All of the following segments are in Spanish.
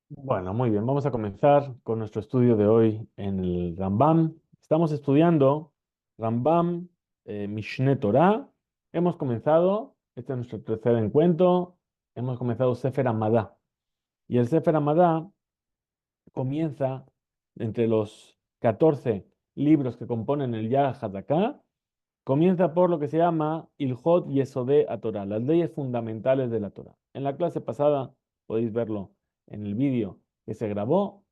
Bueno, muy bien, vamos a comenzar con nuestro estudio de hoy en el Rambam. Estamos estudiando Rambam, Mishneh Torah. Hemos comenzado, este es nuestro tercer encuentro, hemos comenzado Sefer Hamadá. Y el Sefer Hamadá comienza entre los 14 libros que componen el Yah HaZaká, comienza por lo que se llama Ilhot Yesodé a Torah, las leyes fundamentales de la Torah. En la clase pasada, podéis verlo en el vídeo que se grabó,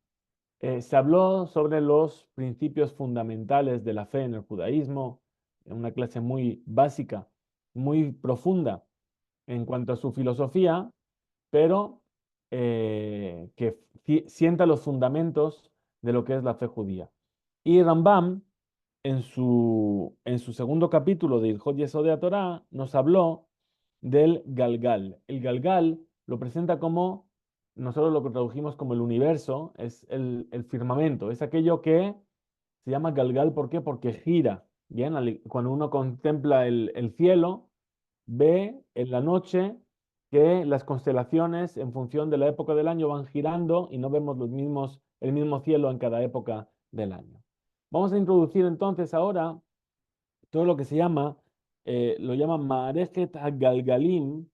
se habló sobre los principios fundamentales de la fe en el judaísmo, en una clase muy básica, muy profunda en cuanto a su filosofía, pero que sienta los fundamentos de lo que es la fe judía. Y Rambam, en su segundo capítulo de Ilhot Yesodei Torah, nos habló del Galgal. El Galgal lo presenta como, nosotros lo que tradujimos como el universo, es el firmamento, es aquello que se llama Galgal, ¿por qué? Porque gira. Bien, cuando uno contempla el cielo, ve en la noche que las constelaciones, en función de la época del año, van girando y no vemos el mismo cielo en cada época del año. Vamos a introducir entonces ahora todo lo que se llama, lo llaman Ma'arejet HaGalgalim,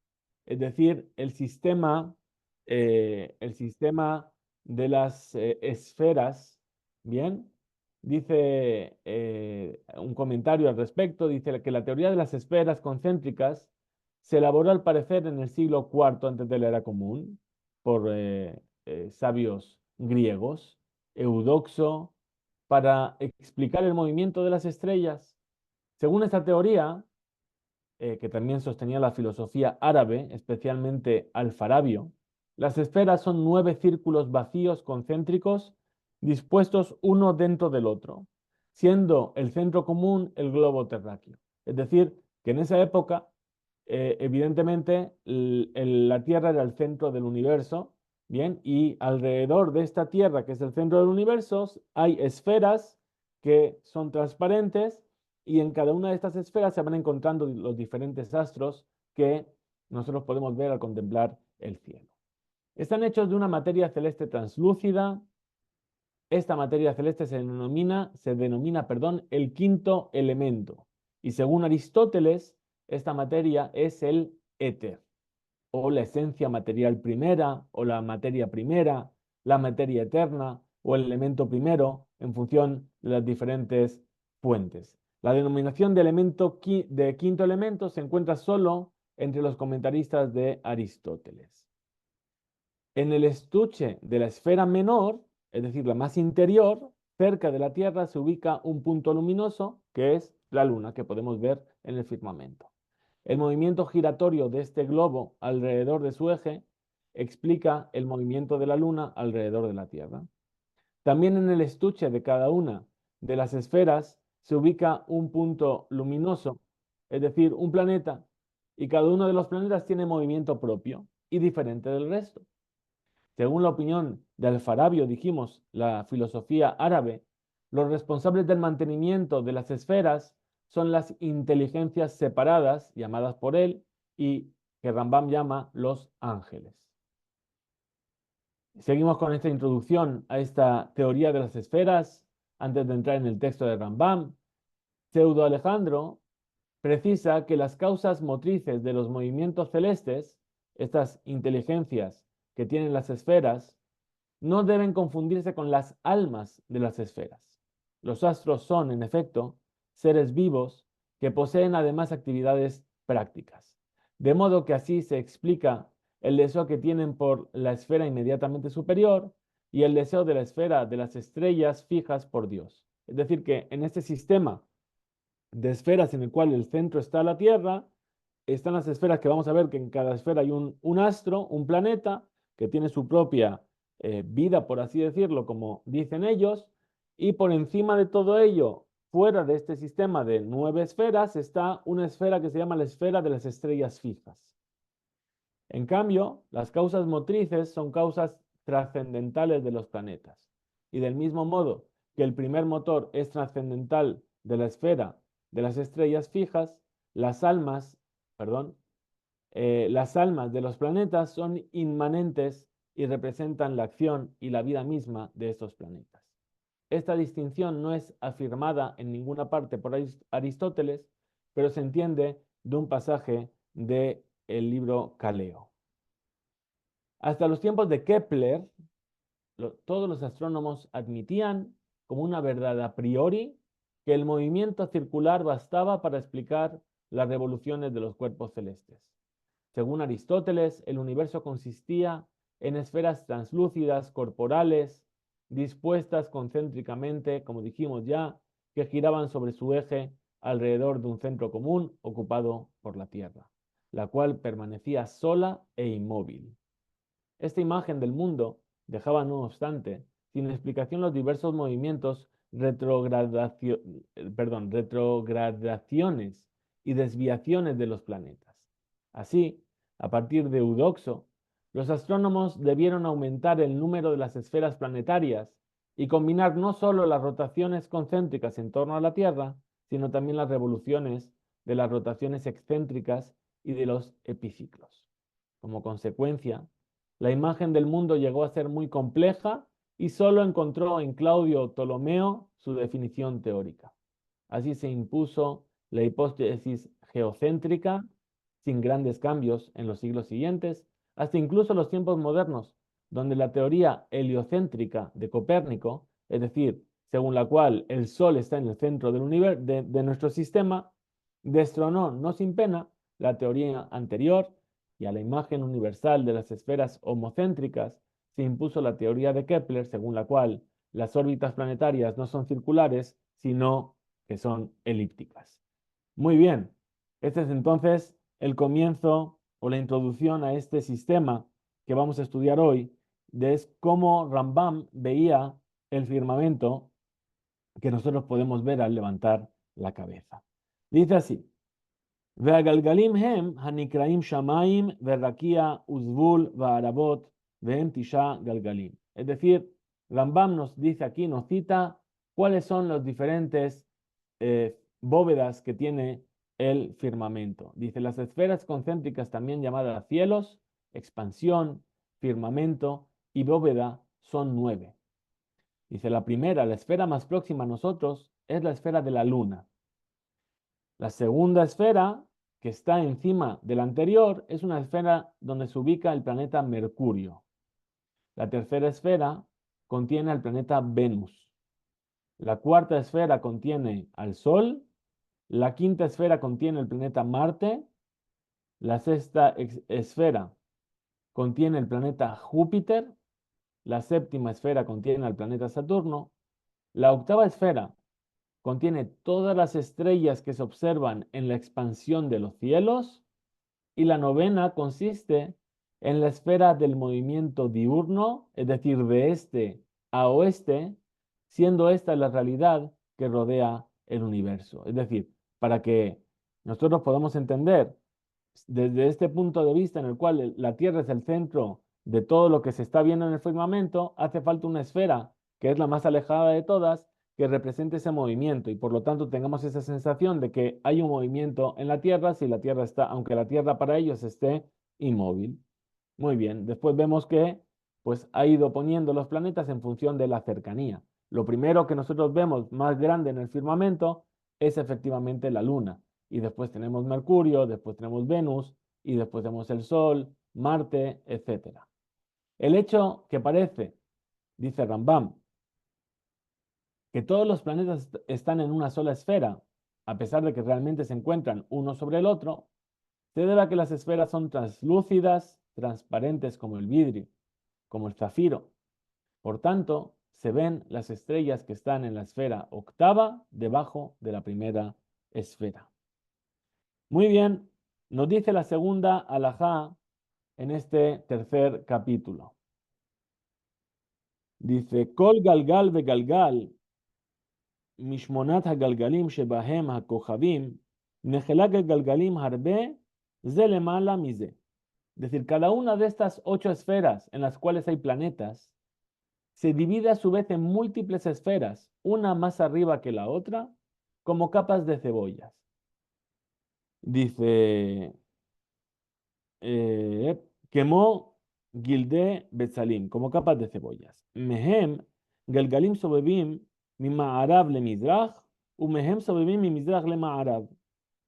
es decir, el sistema de las esferas, ¿bien? Dice un comentario al respecto, dice que la teoría de las esferas concéntricas se elaboró al parecer en el siglo IV antes de la era común por sabios griegos, Eudoxo, para explicar el movimiento de las estrellas. Según esta teoría, que también sostenía la filosofía árabe, especialmente Alfarabio, las esferas son 9 círculos vacíos concéntricos dispuestos uno dentro del otro, siendo el centro común el globo terráqueo. Es decir, que en esa época, evidentemente, la Tierra era el centro del universo, ¿bien? Y alrededor de esta Tierra, que es el centro del universo, hay esferas que son transparentes y en cada una de estas esferas se van encontrando los diferentes astros que nosotros podemos ver al contemplar el cielo. Están hechos de una materia celeste translúcida. Esta materia celeste se denomina, perdón, el quinto elemento. Y según Aristóteles, esta materia es el éter, o la esencia material primera, o la materia primera, la materia eterna, o el elemento primero, en función de las diferentes fuentes. La denominación de quinto elemento se encuentra solo entre los comentaristas de Aristóteles. En el estuche de la esfera menor, es decir, la más interior, cerca de la Tierra se ubica un punto luminoso, que es la Luna, que podemos ver en el firmamento. El movimiento giratorio de este globo alrededor de su eje explica el movimiento de la Luna alrededor de la Tierra. También en el estuche de cada una de las esferas se ubica un punto luminoso, es decir, un planeta, y cada uno de los planetas tiene movimiento propio y diferente del resto. Según la opinión de Alfarabio, dijimos, la filosofía árabe, los responsables del mantenimiento de las esferas son las inteligencias separadas, llamadas por él, y que Rambam llama los ángeles. Seguimos con esta introducción a esta teoría de las esferas, antes de entrar en el texto de Rambam. Pseudo Alejandro precisa que las causas motrices de los movimientos celestes, estas inteligencias que tienen las esferas, no deben confundirse con las almas de las esferas. Los astros son, en efecto, seres vivos que poseen además actividades prácticas. De modo que así se explica el deseo que tienen por la esfera inmediatamente superior y el deseo de la esfera de las estrellas fijas por Dios. Es decir, que en este sistema de esferas en el cual el centro está la Tierra, están las esferas que vamos a ver que en cada esfera hay un astro, un planeta, que tiene su propia vida, por así decirlo, como dicen ellos, y por encima de todo ello, fuera de este sistema de 9 esferas, está una esfera que se llama la esfera de las estrellas fijas. En cambio, las causas motrices son causas trascendentales de los planetas. Y del mismo modo que el primer motor es trascendental de la esfera de las estrellas fijas, las almas, perdón, las almas de los planetas son inmanentes y representan la acción y la vida misma de estos planetas. Esta distinción no es afirmada en ninguna parte por Aristóteles, pero se entiende de un pasaje del libro Caleo. Hasta los tiempos de Kepler, todos los astrónomos admitían como una verdad a priori que el movimiento circular bastaba para explicar las revoluciones de los cuerpos celestes. Según Aristóteles, el universo consistía en esferas translúcidas corporales dispuestas concéntricamente, como dijimos ya, que giraban sobre su eje alrededor de un centro común ocupado por la Tierra, la cual permanecía sola e inmóvil. Esta imagen del mundo dejaba, no obstante, sin explicación los diversos movimientos, retrogradaciones y desviaciones de los planetas. Así, a partir de Eudoxo, los astrónomos debieron aumentar el número de las esferas planetarias y combinar no solo las rotaciones concéntricas en torno a la Tierra, sino también las revoluciones de las rotaciones excéntricas y de los epiciclos. Como consecuencia, la imagen del mundo llegó a ser muy compleja y solo encontró en Claudio Ptolomeo su definición teórica. Así se impuso la hipótesis geocéntrica sin grandes cambios en los siglos siguientes, hasta incluso los tiempos modernos, donde la teoría heliocéntrica de Copérnico, es decir, según la cual el Sol está en el centro del universo de nuestro sistema, destronó, no sin pena, la teoría anterior, y a la imagen universal de las esferas homocéntricas se impuso la teoría de Kepler, según la cual las órbitas planetarias no son circulares, sino que son elípticas. Muy bien, este es entonces el comienzo o la introducción a este sistema que vamos a estudiar hoy, de cómo Rambam veía el firmamento que nosotros podemos ver al levantar la cabeza. Dice así: והגלגלים הם הנקראים שמיים ורקיע וזבול וערבות והם 9 גלגלים. Es decir, Rambam nos dice aquí, nos cita cuáles son los diferentes bóvedas que tiene el firmamento. Dice, las esferas concéntricas, también llamadas cielos, expansión, firmamento y bóveda, son 9. Dice, la primera, la esfera más próxima a nosotros, es la esfera de la luna. La segunda esfera, que está encima de la anterior, es una esfera donde se ubica el planeta Mercurio. La tercera esfera contiene al planeta Venus. La cuarta esfera contiene al Sol. La quinta esfera contiene el planeta Marte. La sexta esfera contiene el planeta Júpiter. La séptima esfera contiene al planeta Saturno. La octava esfera contiene todas las estrellas que se observan en la expansión de los cielos, y la novena consiste en la esfera del movimiento diurno, es decir, de este a oeste, siendo esta la realidad que rodea el universo. Es decir, para que nosotros podamos entender desde este punto de vista en el cual la Tierra es el centro de todo lo que se está viendo en el firmamento, hace falta una esfera que es la más alejada de todas, que represente ese movimiento y por lo tanto tengamos esa sensación de que hay un movimiento en la Tierra si la Tierra está, aunque la Tierra para ellos esté inmóvil. Muy bien, después vemos que pues ha ido poniendo los planetas en función de la cercanía. Lo primero que nosotros vemos más grande en el firmamento es efectivamente la Luna. Y después tenemos Mercurio, después tenemos Venus, y después tenemos el Sol, Marte, etc. El hecho que parece, dice Rambam, que todos los planetas están en una sola esfera, a pesar de que realmente se encuentran uno sobre el otro, se debe a que las esferas son translúcidas, transparentes como el vidrio, como el zafiro. Por tanto, se ven las estrellas que están en la esfera octava debajo de la primera esfera. Muy bien, nos dice la segunda alajá en este tercer capítulo. Dice, Kol galgal ve galgal, mishmonat hagalgalim shebahem hakochavim, nechelag galgalim harbe, ze lemala mize. Es decir, cada una de estas 8 esferas en las cuales hay planetas se divide a su vez en múltiples esferas, una más arriba que la otra, como capas de cebollas. Dice, quemó gilde betzalim, como capas de cebollas. Mehem, galgalim sobebim, mi ma'arab le mizrach, u mehem sobebim mi mizrach le ma'arab.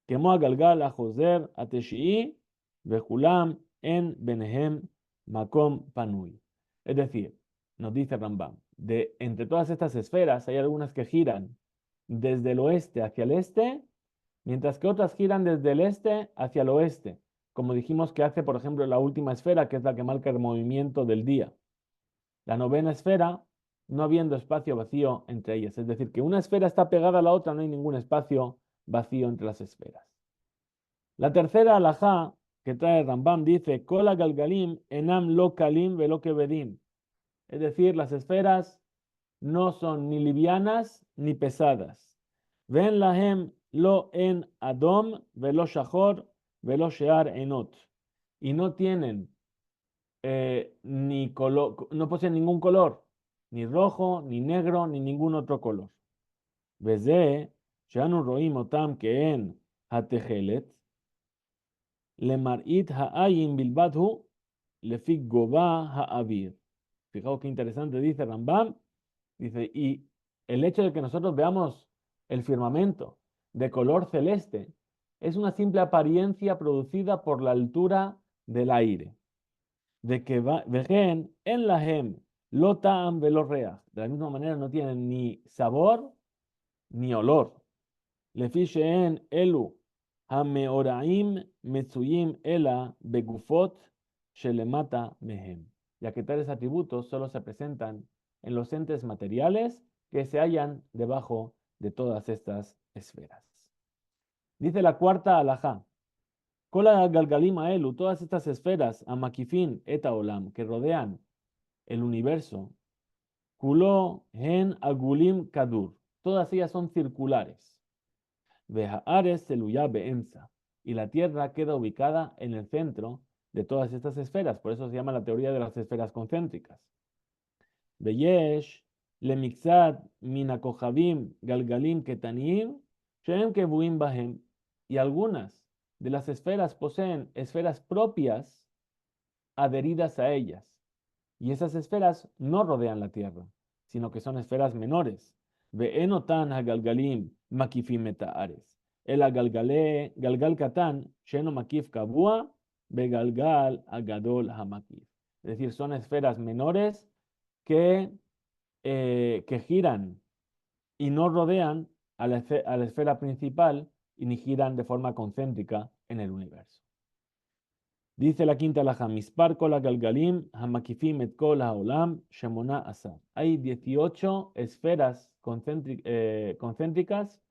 כמו הגלגל החוזר התשיעי, וכולם en benehem makom panui. Es decir, nos dice Rambam, de entre todas estas esferas hay algunas que giran desde el oeste hacia el este, mientras que otras giran desde el este hacia el oeste, como dijimos que hace, por ejemplo, la última esfera, que es la que marca el movimiento del día. La novena esfera, no habiendo espacio vacío entre ellas. Es decir, que una esfera está pegada a la otra, no hay ningún espacio vacío entre las esferas. La tercera alajá que trae Rambam dice, Kola galgalim enam lo kalim velo kevedim. Es decir, las esferas no son ni livianas ni pesadas. Ven lahem lo en adom velo shachor velo shear enot. Y no tienen ni color, no poseen ningún color, ni rojo, ni negro, ni ningún otro color. Veze, sheanu roim otam que en hatejelet, Lemarit ha'ayin bilbadhu lefi goba ha'avir. Fijaos qué interesante dice Rambam. Dice, y el hecho de que nosotros veamos el firmamento de color celeste es una simple apariencia producida por la altura del aire. De que vejen en la hem lo ta'am velo reach. De la misma manera no tienen ni sabor ni olor. Lefi she'en elu Hameoraim Metsuyim Ela Begufot Shelemata Mehem. Ya que tales atributos solo se presentan en los entes materiales que se hallan debajo de todas estas esferas. Dice la cuarta alajá. Kola Galgalim Aelu, todas estas esferas, Amakifin Eta Olam, que rodean el universo, Kulo Hen Agulim Kadur, todas ellas son circulares. Vehaares Seluyá Beenza. Y la Tierra queda ubicada en el centro de todas estas esferas. Por eso se llama la teoría de las esferas concéntricas. Veyesh Lemixat Minakohavim Galgalim Ketanim Shem Kebuim Bahem. Y algunas de las esferas poseen esferas propias adheridas a ellas. Y esas esferas no rodean la Tierra, sino que son esferas menores. Ve'enotan hagalgalim makifim etaares. El galgal katan sheno makif kabua begalgal agadol hamakif. Es decir, son esferas menores que giran y no rodean a la esfera principal y ni giran de forma concéntrica en el universo. Dice la quinta alajá, Mispar kol galgalim hamakifim et kol haolam shemona asar. Hay 18 esferas concéntricas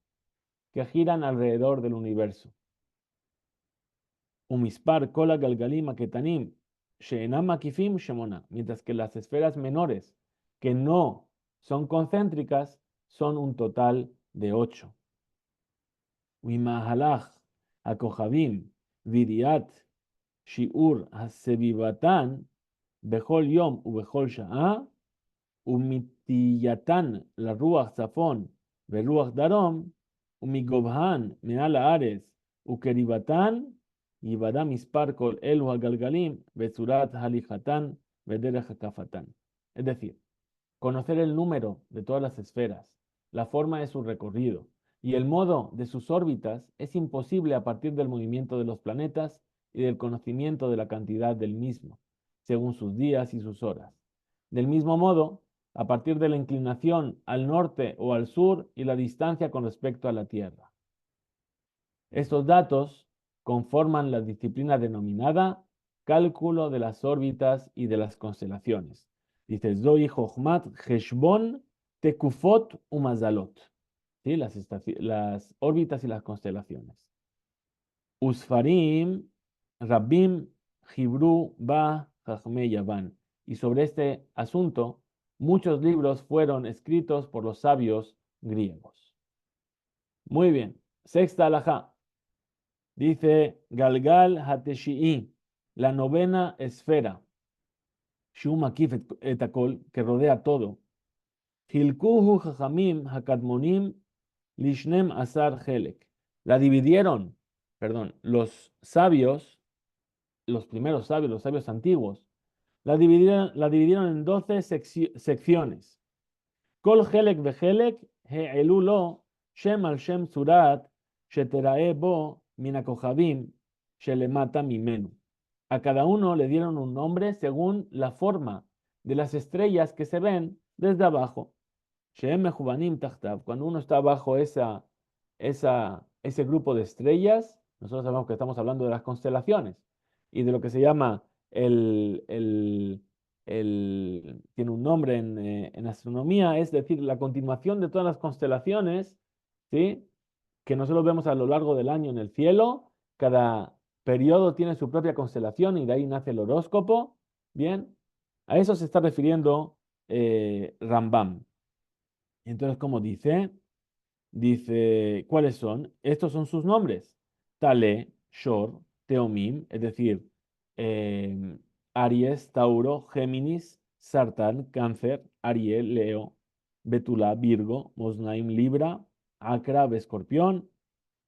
que giran alrededor del universo. Umispar kol galgalim aketanim sheenam makifim shemona. Mientras que las esferas menores que no son concéntricas son un total de 8. Uimahalach hakohavim vidiat שיעור הסביבתן בכל יום ובכל שעה, ומתייתן לרוח צפון ורוח דרום, ומגובהן מעל הארץ וקריבתן, ייוודע מספר כל אלו הגלגלים וצורת הליכתן ודרך הקפתן. Es decir, conocer el número de todas las esferas, la forma de su recorrido y el modo de sus órbitas es imposible a partir del movimiento de los planetas y del conocimiento de la cantidad del mismo, según sus días y sus horas. Del mismo modo, a partir de la inclinación al norte o al sur y la distancia con respecto a la Tierra. Estos datos conforman la disciplina denominada cálculo de las órbitas y de las constelaciones. Dice, Zoi Jochmat Heshbon Tekufot Umazalot. ¿Sí? Las órbitas y las constelaciones. Usfarim Rabbim Hibru Ba Jajme Yavan. Y sobre este asunto, muchos libros fueron escritos por los sabios griegos. Muy bien. Sexta alajá. Dice Galgal Hateshi'i, la novena esfera. Shumakif etakol, que rodea todo. Hilkuhu Jajamim Hakadmonim Lishnem Asar Helek. La dividieron, los sabios, los primeros sabios, los sabios antiguos, La dividieron en 12 secciones. Kol helek vehelek he'elu lo shem al shem surat sheterae bo min hakochavim shelemata mimenu. A cada uno le dieron un nombre según la forma de las estrellas que se ven desde abajo. Shehem mehubanim tachtav. Cuando uno está bajo ese grupo de estrellas, nosotros sabemos que estamos hablando de las constelaciones y de lo que se llama tiene un nombre en astronomía, es decir, la continuación de todas las constelaciones, ¿sí? Que nosotros vemos a lo largo del año en el cielo. Cada periodo tiene su propia constelación y de ahí nace el horóscopo. Bien, a eso se está refiriendo Rambam. Entonces, como dice, ¿cuáles son? Estos son sus nombres. Tale, Shor, Teomim, es decir, em, Aries, Tauro, Géminis, Sartán, Cáncer, Ariel, Leo, Betula, Virgo, Mosnaim, Libra, Acra, Escorpión,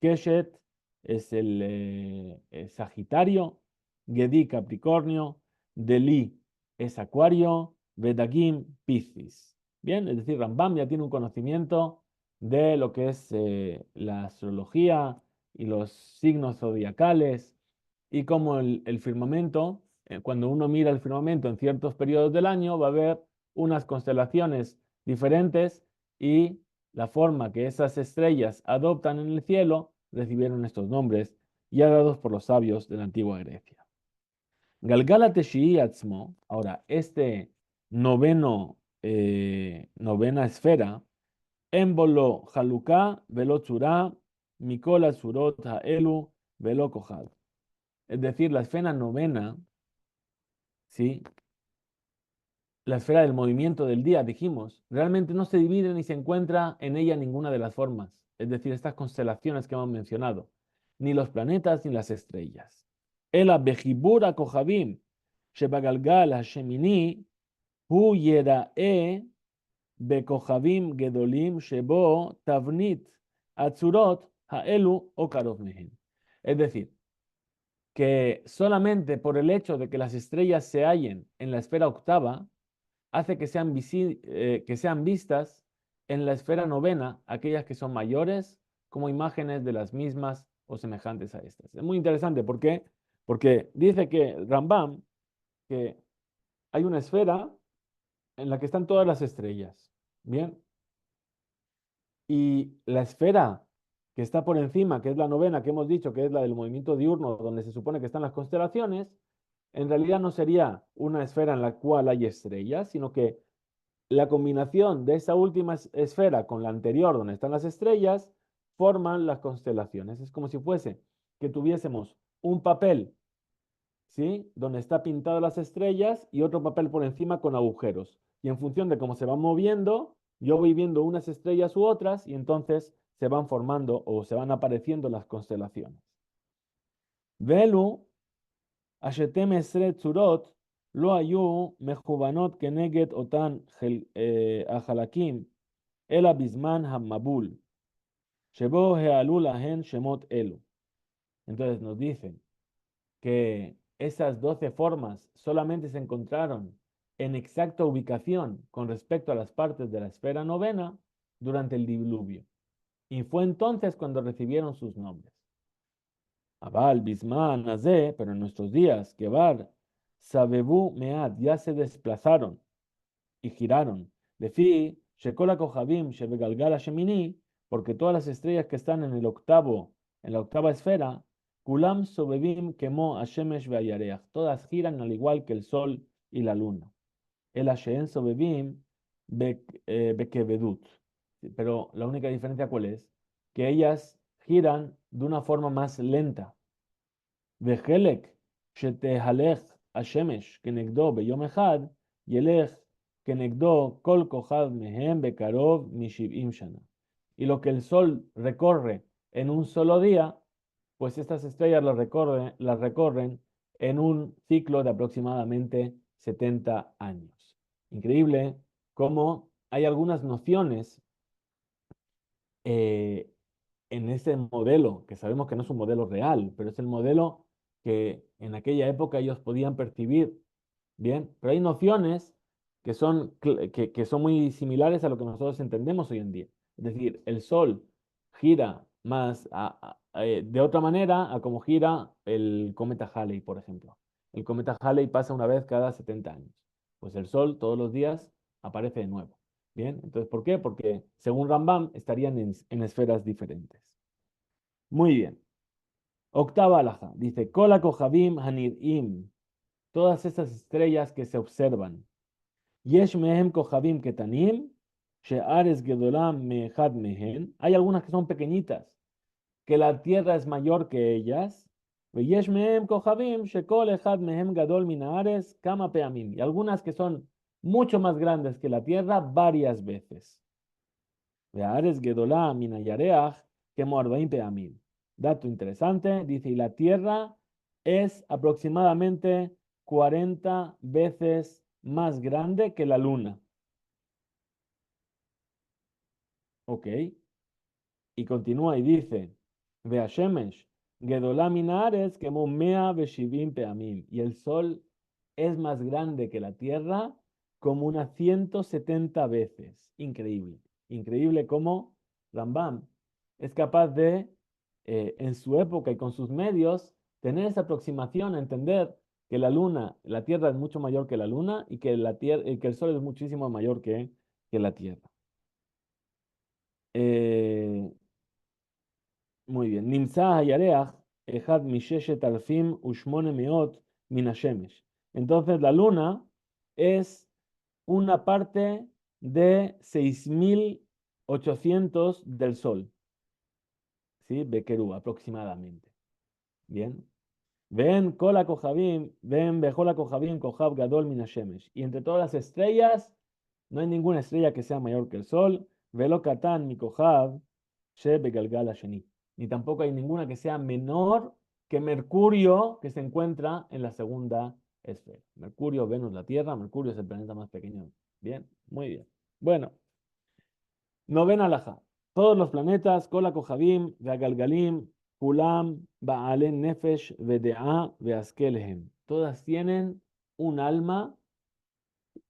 Keshet es el Sagitario, Gedí, Capricornio, Delí es Acuario, Vedagim, Piscis. Bien, es decir, Rambam ya tiene un conocimiento de lo que es la astrología y los signos zodiacales y cómo el firmamento, cuando uno mira el firmamento en ciertos periodos del año, va a ver unas constelaciones diferentes y la forma que esas estrellas adoptan en el cielo recibieron estos nombres ya dados por los sabios de la antigua Grecia. Galgala Teshii Atzmo, ahora, este novena esfera, Embolo Haluká, Velo Tzurá, Mikola Surot Haelu, Velo Kohal. Es decir, la esfera novena, ¿sí? La esfera del movimiento del día, dijimos, realmente no se divide ni se encuentra en ella ninguna de las formas, es decir, estas constelaciones que hemos mencionado, ni los planetas ni las estrellas. Ela Bejibura Kohabim, Shebagalgal Hashemini, Hu Yerae Bekohabim Gedolim Shebo Tavnit Atzurot Haelu o Karov Mehen. Es decir, que solamente por el hecho de que las estrellas se hallen en la esfera octava, hace que sean vistas en la esfera novena, aquellas que son mayores, como imágenes de las mismas o semejantes a estas. Es muy interesante, ¿por qué? Porque dice que Rambam, que hay una esfera en la que están todas las estrellas, ¿bien? Y la esfera que está por encima, que es la novena, que hemos dicho que es la del movimiento diurno, donde se supone que están las constelaciones, en realidad no sería una esfera en la cual hay estrellas, sino que la combinación de esa última esfera con la anterior, donde están las estrellas, forman las constelaciones. Es como si fuese que tuviésemos un papel, ¿sí? Donde está pintadas las estrellas y otro papel por encima con agujeros. Y en función de cómo se van moviendo, yo voy viendo unas estrellas u otras y entonces se van formando o se van apareciendo las constelaciones. Velu, Ashetem Esret Tzurot, lo ayu mejubanot keneget otan החלקים, אלא בזמן המבול, שבו העלו להן שמות אלו. Entonces nos dicen que esas 12 formas solamente se encontraron en exacta ubicación con respecto a las partes de la esfera novena durante el diluvio. Y fue entonces cuando recibieron sus nombres. Abal, Bisman, Azé, pero en nuestros días, Kebar, Sabebu, Mead, ya se desplazaron y giraron. Defi, Shekola Kohabim, Shebegalgala Shemini, porque todas las estrellas que están en la octava esfera, Kulam Sobebim Kemo Hashemesh Ve'ayareach, todas giran al igual que el sol y la luna. El Asheen Sobebim Bekevedut. Pero la única diferencia, ¿cuál es? Que ellas giran de una forma más lenta. וחלק שתהלך השמש כנגדו ביום אחד, ילך כנגדו כל כוכב מהם בקרוב מ-70 שנה. Y lo que el sol recorre en un solo día, pues estas estrellas las recorren en un ciclo de aproximadamente 70 años. Increíble cómo hay algunas nociones eh, en ese modelo, que sabemos que no es un modelo real, pero es el modelo que en aquella época ellos podían percibir Bien, pero hay nociones que son muy similares a lo que nosotros entendemos hoy en día. Es decir, el Sol gira más de otra manera a como gira el cometa Halley, por ejemplo. El cometa Halley pasa una vez cada 70 años. Pues el Sol todos los días aparece de nuevo. Bien, entonces, ¿por qué? Porque según Rambam estarían en esferas diferentes. Muy bien. Octava alhaja. Dice, Kola Kohabim Hanir'im. Todas estas estrellas que se observan. Yesh mehem kohabim ketanim, she'ares gedolam me'echad mehen. Hay algunas que son pequeñitas, que la tierra es mayor que ellas. Yesh mehem kohabim, shekol echad mehem gadol min haaretz kama peamim. Y algunas que son mucho más grandes que la tierra varias veces. Ve'ares gedolam min hayareach kemo 40 peamim. Dato interesante, dice, y la tierra es aproximadamente 40 veces más grande que la luna. Ok. Y continúa y dice, Veashemesh, Gedolaminares que Mea Beshivim Peamim. Y el sol es más grande que la tierra como unas 170 veces. Increíble. Increíble cómo Rambam es capaz de, en su época y con sus medios, tener esa aproximación a entender que la luna, la tierra es mucho mayor que la luna y que, que el sol es muchísimo mayor que la tierra. Eh, Muy bien. Nimsa hayareach, ejad misheshet alfim ushmone meot min hashemesh. Entonces la luna es una parte de 6.800 del sol. ¿Sí? Bekerú, aproximadamente. Bien. Ven kola kohabim, ven bejola kohabim kohab gadol min hashemesh. Y entre todas las estrellas, no hay ninguna estrella que sea mayor que el sol. Velo katan mi kohab, she begalgal hasheni. Ni tampoco hay ninguna que sea menor que Mercurio, que se encuentra en la segunda esfera. Mercurio, Venus, la Tierra. Mercurio es el planeta más pequeño. Bien, muy bien. Bueno, novena alhaja. Todos los planetas, Kola Kohabim, Veagalgalim, Kulam, Baalen Nefesh, Vedea, Veaskelehem. Todas tienen un alma,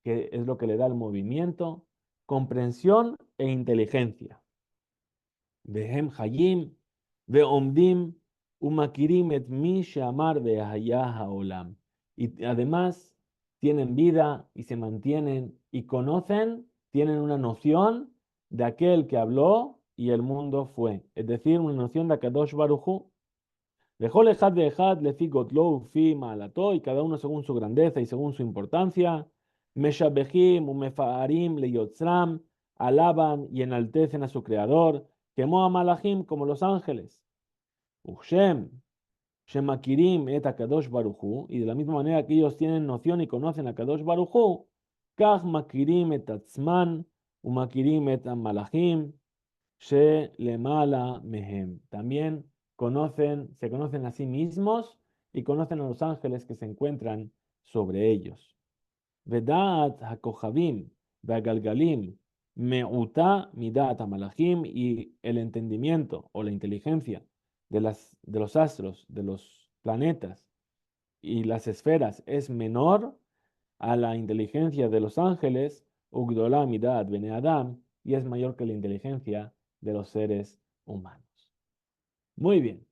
que es lo que le da el movimiento, comprensión e inteligencia. Vehem Hayim, Veomdim, Umakirim et mi sheamar Veahaya haolam. Y además tienen vida y se mantienen y conocen, tienen una noción de aquel que habló y el mundo fue. Es decir, una noción de Akadosh Baruj Hu. Lejol ejad de ejad lefi gotlo ufi malato, y cada uno según su grandeza y según su importancia. Meshabehim umefaarim leyotzram, alaban y enaltecen a su creador. Kemo a malachim como los ángeles. Ushem, shemakirim et akadosh baruchu, y de la misma manera que ellos tienen noción y conocen a Kadosh Baruchu, kach makirim et atzman, umakirim et malachim, she lemala mehem. También se conocen a sí mismos y conocen a los ángeles que se encuentran sobre ellos. Vedat hakohavim, vegalgalim, meuta midat malachim, y el entendimiento o la inteligencia de los astros, de los planetas y las esferas es menor a la inteligencia de los ángeles, ugdola midat bene adam, y es mayor que la inteligencia de los seres humanos. Muy bien,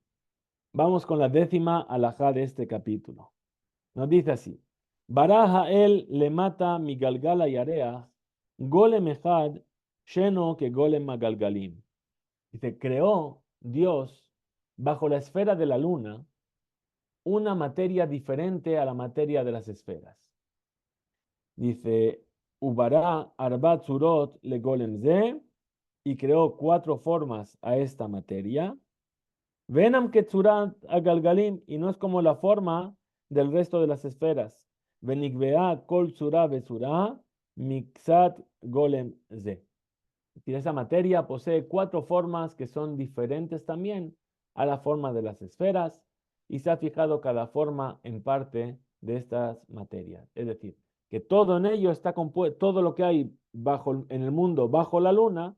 vamos con la décima alajá de este capítulo. Nos dice así: Baraja él le mata mi galgala yarea, golem echad, sheno que golem magalgalim. Dice, creó Dios bajo la esfera de la luna una materia diferente a la materia de las esferas. Dice, Ubara arbat surot le golem ze, y creó 4 formas a esta materia. Venam ketzurat agalgalim, y no es como la forma del resto de las esferas. Venikvea kol tzura bezura, mixat golem ze. Es decir, esa materia posee 4 formas que son diferentes también a la forma de las esferas, y se ha fijado cada forma en parte de estas materias. Es decir, que todo en ello está compuesto, todo lo que hay en el mundo bajo la luna,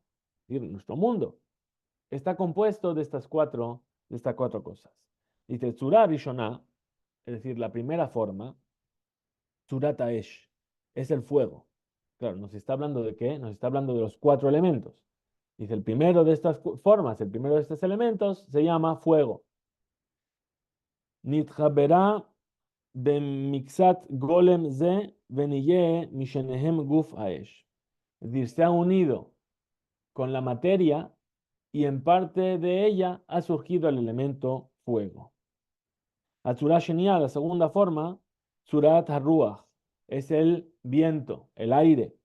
es decir, nuestro mundo, está compuesto de estas 4 cosas. Dice Tzura Rishonah, es decir, la primera forma, Surata Esh, es el fuego. Claro, nos está hablando de qué? Nos está hablando de los cuatro elementos. Dice, el primero de estas formas, el primero de estos elementos se llama fuego. Nitchabera bemixat golem ze veniye mishenehem guf aesh. Es decir, se ha unido con la materia y en parte de ella ha surgido el elemento fuego. Atzura Shenia, la segunda forma, Surat Haruach, es el viento, el aire.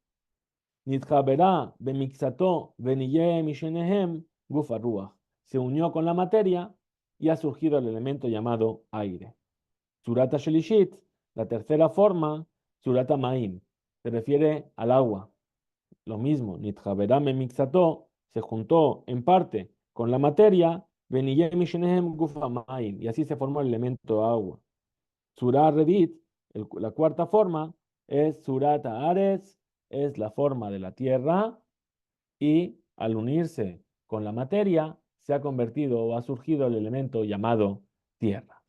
Nitchabera bemixato veniye mishenehem guf aruach. Se unió con la materia y ha surgido el elemento llamado aire. Surata Shelishit, la tercera forma, Surata Maim, se refiere al agua. Lo mismo, Nitjaberá Memixató se juntó en parte con la materia, Beniyem Mishenehem Gufa Maim, y así se formó el elemento agua. Surah Revit, la cuarta forma, es Surata Ares, es la forma de la tierra, y al unirse con la materia, se ha convertido o ha surgido el elemento llamado tierra.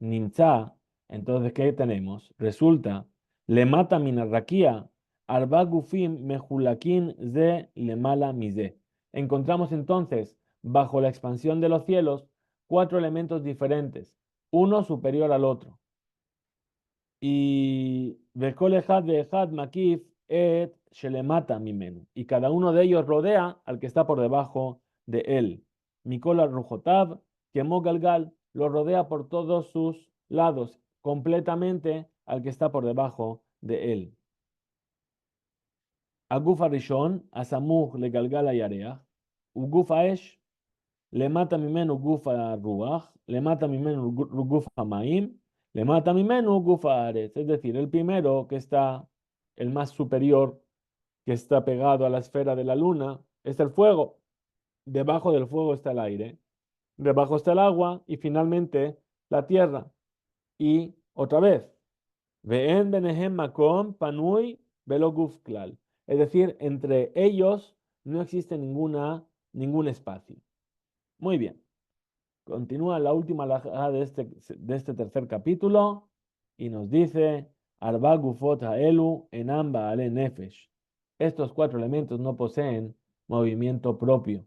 Nimza, entonces, ¿qué tenemos? Resulta, le mata minarraquía, arba gufim mejulakin ze le mala mize. Encontramos entonces, bajo la expansión de los cielos, cuatro elementos diferentes, uno superior al otro. Y vekol ejad veejad makif et shelemata mimenu. Y cada uno de ellos rodea al que está por debajo de él. Mikola rujotab, quemó galgal, lo rodea por todos sus lados, completamente al que está por debajo de él. Aguf arishon, asamuch le galgal ayareach, uguf aesh, le mata mimenu gufa ruach, le mata mimenu gufa maim, le mata mimenu gufa ares. Es decir, el primero que está, el más superior, que está pegado a la esfera de la luna, es el fuego. Debajo del fuego está el aire. Debajo está el agua y finalmente la tierra. Y otra vez, ve'en benehem makom panui velo guf klal. Es decir, entre ellos no existe ningún espacio. Muy bien. Continúa la última halajá de este tercer capítulo y nos dice, Arba gufot ha'elu enamba ale nefesh. Estos cuatro elementos no poseen movimiento propio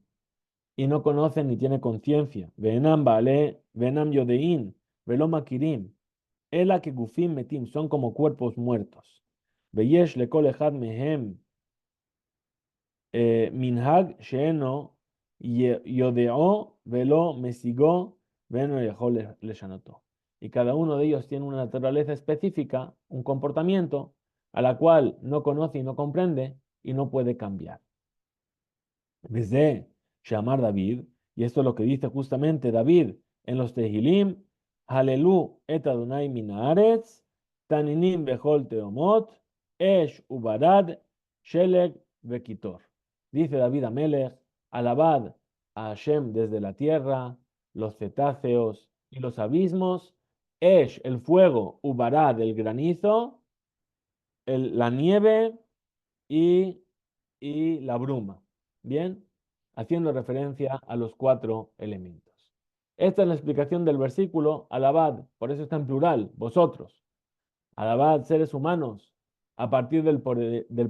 y no conocen ni tienen conciencia. Ve'enam ba'ale, ve'enam yodein, ve'lo makirim. Ela que gufim metim, son como cuerpos muertos. Ve'yesh lekol echad mehem minhag sheeno yodeo velo mesigó veno leshanotó. Y cada uno de ellos tiene una naturaleza específica, un comportamiento a la cual no conoce y no comprende y no puede cambiar. Desde Shamar David, y esto es lo que dice justamente David en los Tehilim, Halelu et Adonai min haaretz, taninim bechol teomot, esh ubarad, sheleg vekitor. Dice David Amelech, alabad a Hashem desde la tierra, los cetáceos y los abismos, Esh, el fuego, Ubarad, el granizo, la nieve y, y la bruma. Bien, haciendo referencia a los cuatro elementos. Esta es la explicación del versículo, alabad, por eso está en plural, vosotros. Alabad, seres humanos, a partir del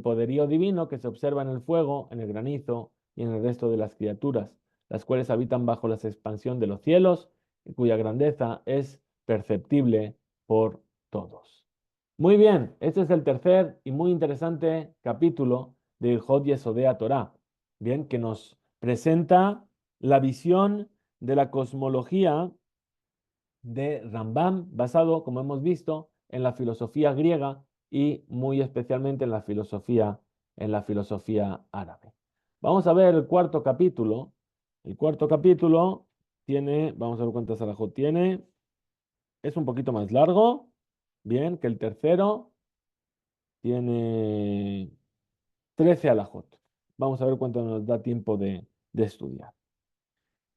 poderío divino que se observa en el fuego, en el granizo y en el resto de las criaturas, las cuales habitan bajo la expansión de los cielos y cuya grandeza es perceptible por todos. Muy bien, este es el tercer y muy interesante capítulo del Ilhot Yesodea Torah, bien, que nos presenta la visión de la cosmología de Rambam, basado, como hemos visto, en la filosofía griega y muy especialmente en la filosofía árabe. Vamos a ver el cuarto capítulo. El cuarto capítulo tiene, vamos a ver cuántas alajot tiene. Es un poquito más largo, bien, que el tercero. Tiene 13 alajot. Vamos a ver cuánto nos da tiempo de estudiar.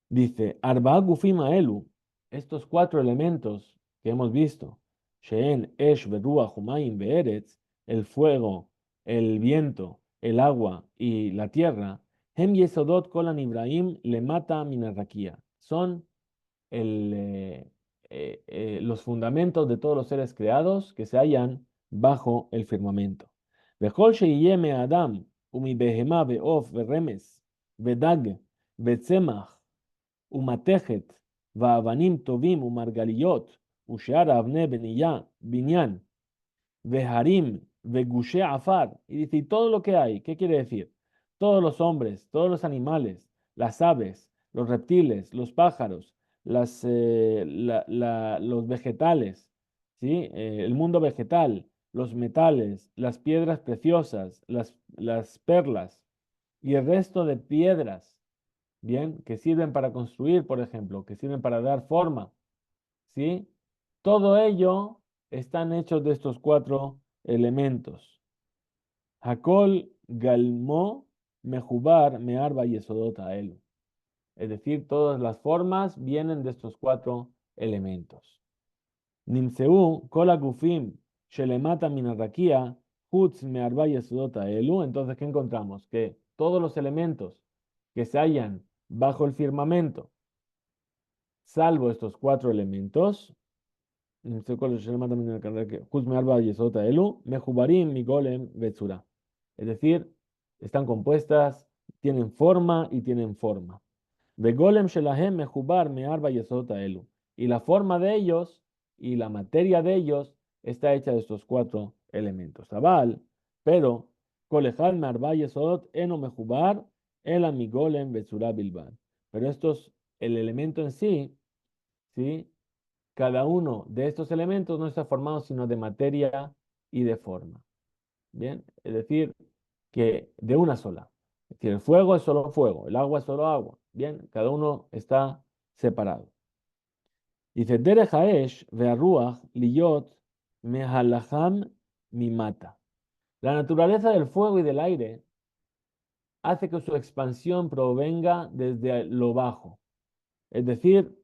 Dice, Arba Gufim Elu, estos cuatro elementos que hemos visto, Sheen, Esh, Beruach, Humayim, Be'eretz, el fuego, el viento, el agua y la tierra, Hem Yesodot Kolan Ibrahim le mata minarraquía. Son los fundamentos de todos los seres creados que se hallan bajo el firmamento. Vejol sheyeh me'adam, umi behemá ve'of ve'remes, ve'dag, ve'tzemach, umatechet, va'avanim tovim umargaliyot, ushear avne binyan, ve'harim, ve'gushe afar. Y dice, y todo lo que hay, ¿qué quiere decir? Todos los hombres, todos los animales, las aves, los reptiles, los pájaros, los vegetales, ¿sí? El mundo vegetal, los metales, las piedras preciosas, las perlas y el resto de piedras, ¿bien? Que sirven para construir, por ejemplo, que sirven para dar forma, ¿sí? Todo ello están hechos de estos cuatro elementos. Hakol galmo mejubar mearba yesodot elu. Es decir, todas las formas vienen de estos cuatro elementos. Nimseu kol agufim shelemata min arrakia hutz mearba yesodot elu. Entonces, ¿qué encontramos? Que todos los elementos que se hallan bajo el firmamento, salvo estos cuatro elementos, es decir, están compuestas, tienen forma y tienen forma. Begolem shelahem mejubar me'arba yesota elu. Y la forma de ellos y la materia de ellos está hecha de estos cuatro elementos. Abal, pero, kolejal me'arba yesot eno mejubar el amigolem betzura bilbad. Pero estos, el elemento en sí, ¿sí? Cada uno de estos elementos no está formado sino de materia y de forma. Bien, es decir, que de una sola. Es decir, el fuego es solo fuego, el agua es solo agua. Bien, cada uno está separado. Dice, Derech haesh ve'arruach liyot mehalacham mimata. La naturaleza del fuego y del aire hace que su expansión provenga desde lo bajo. Es decir,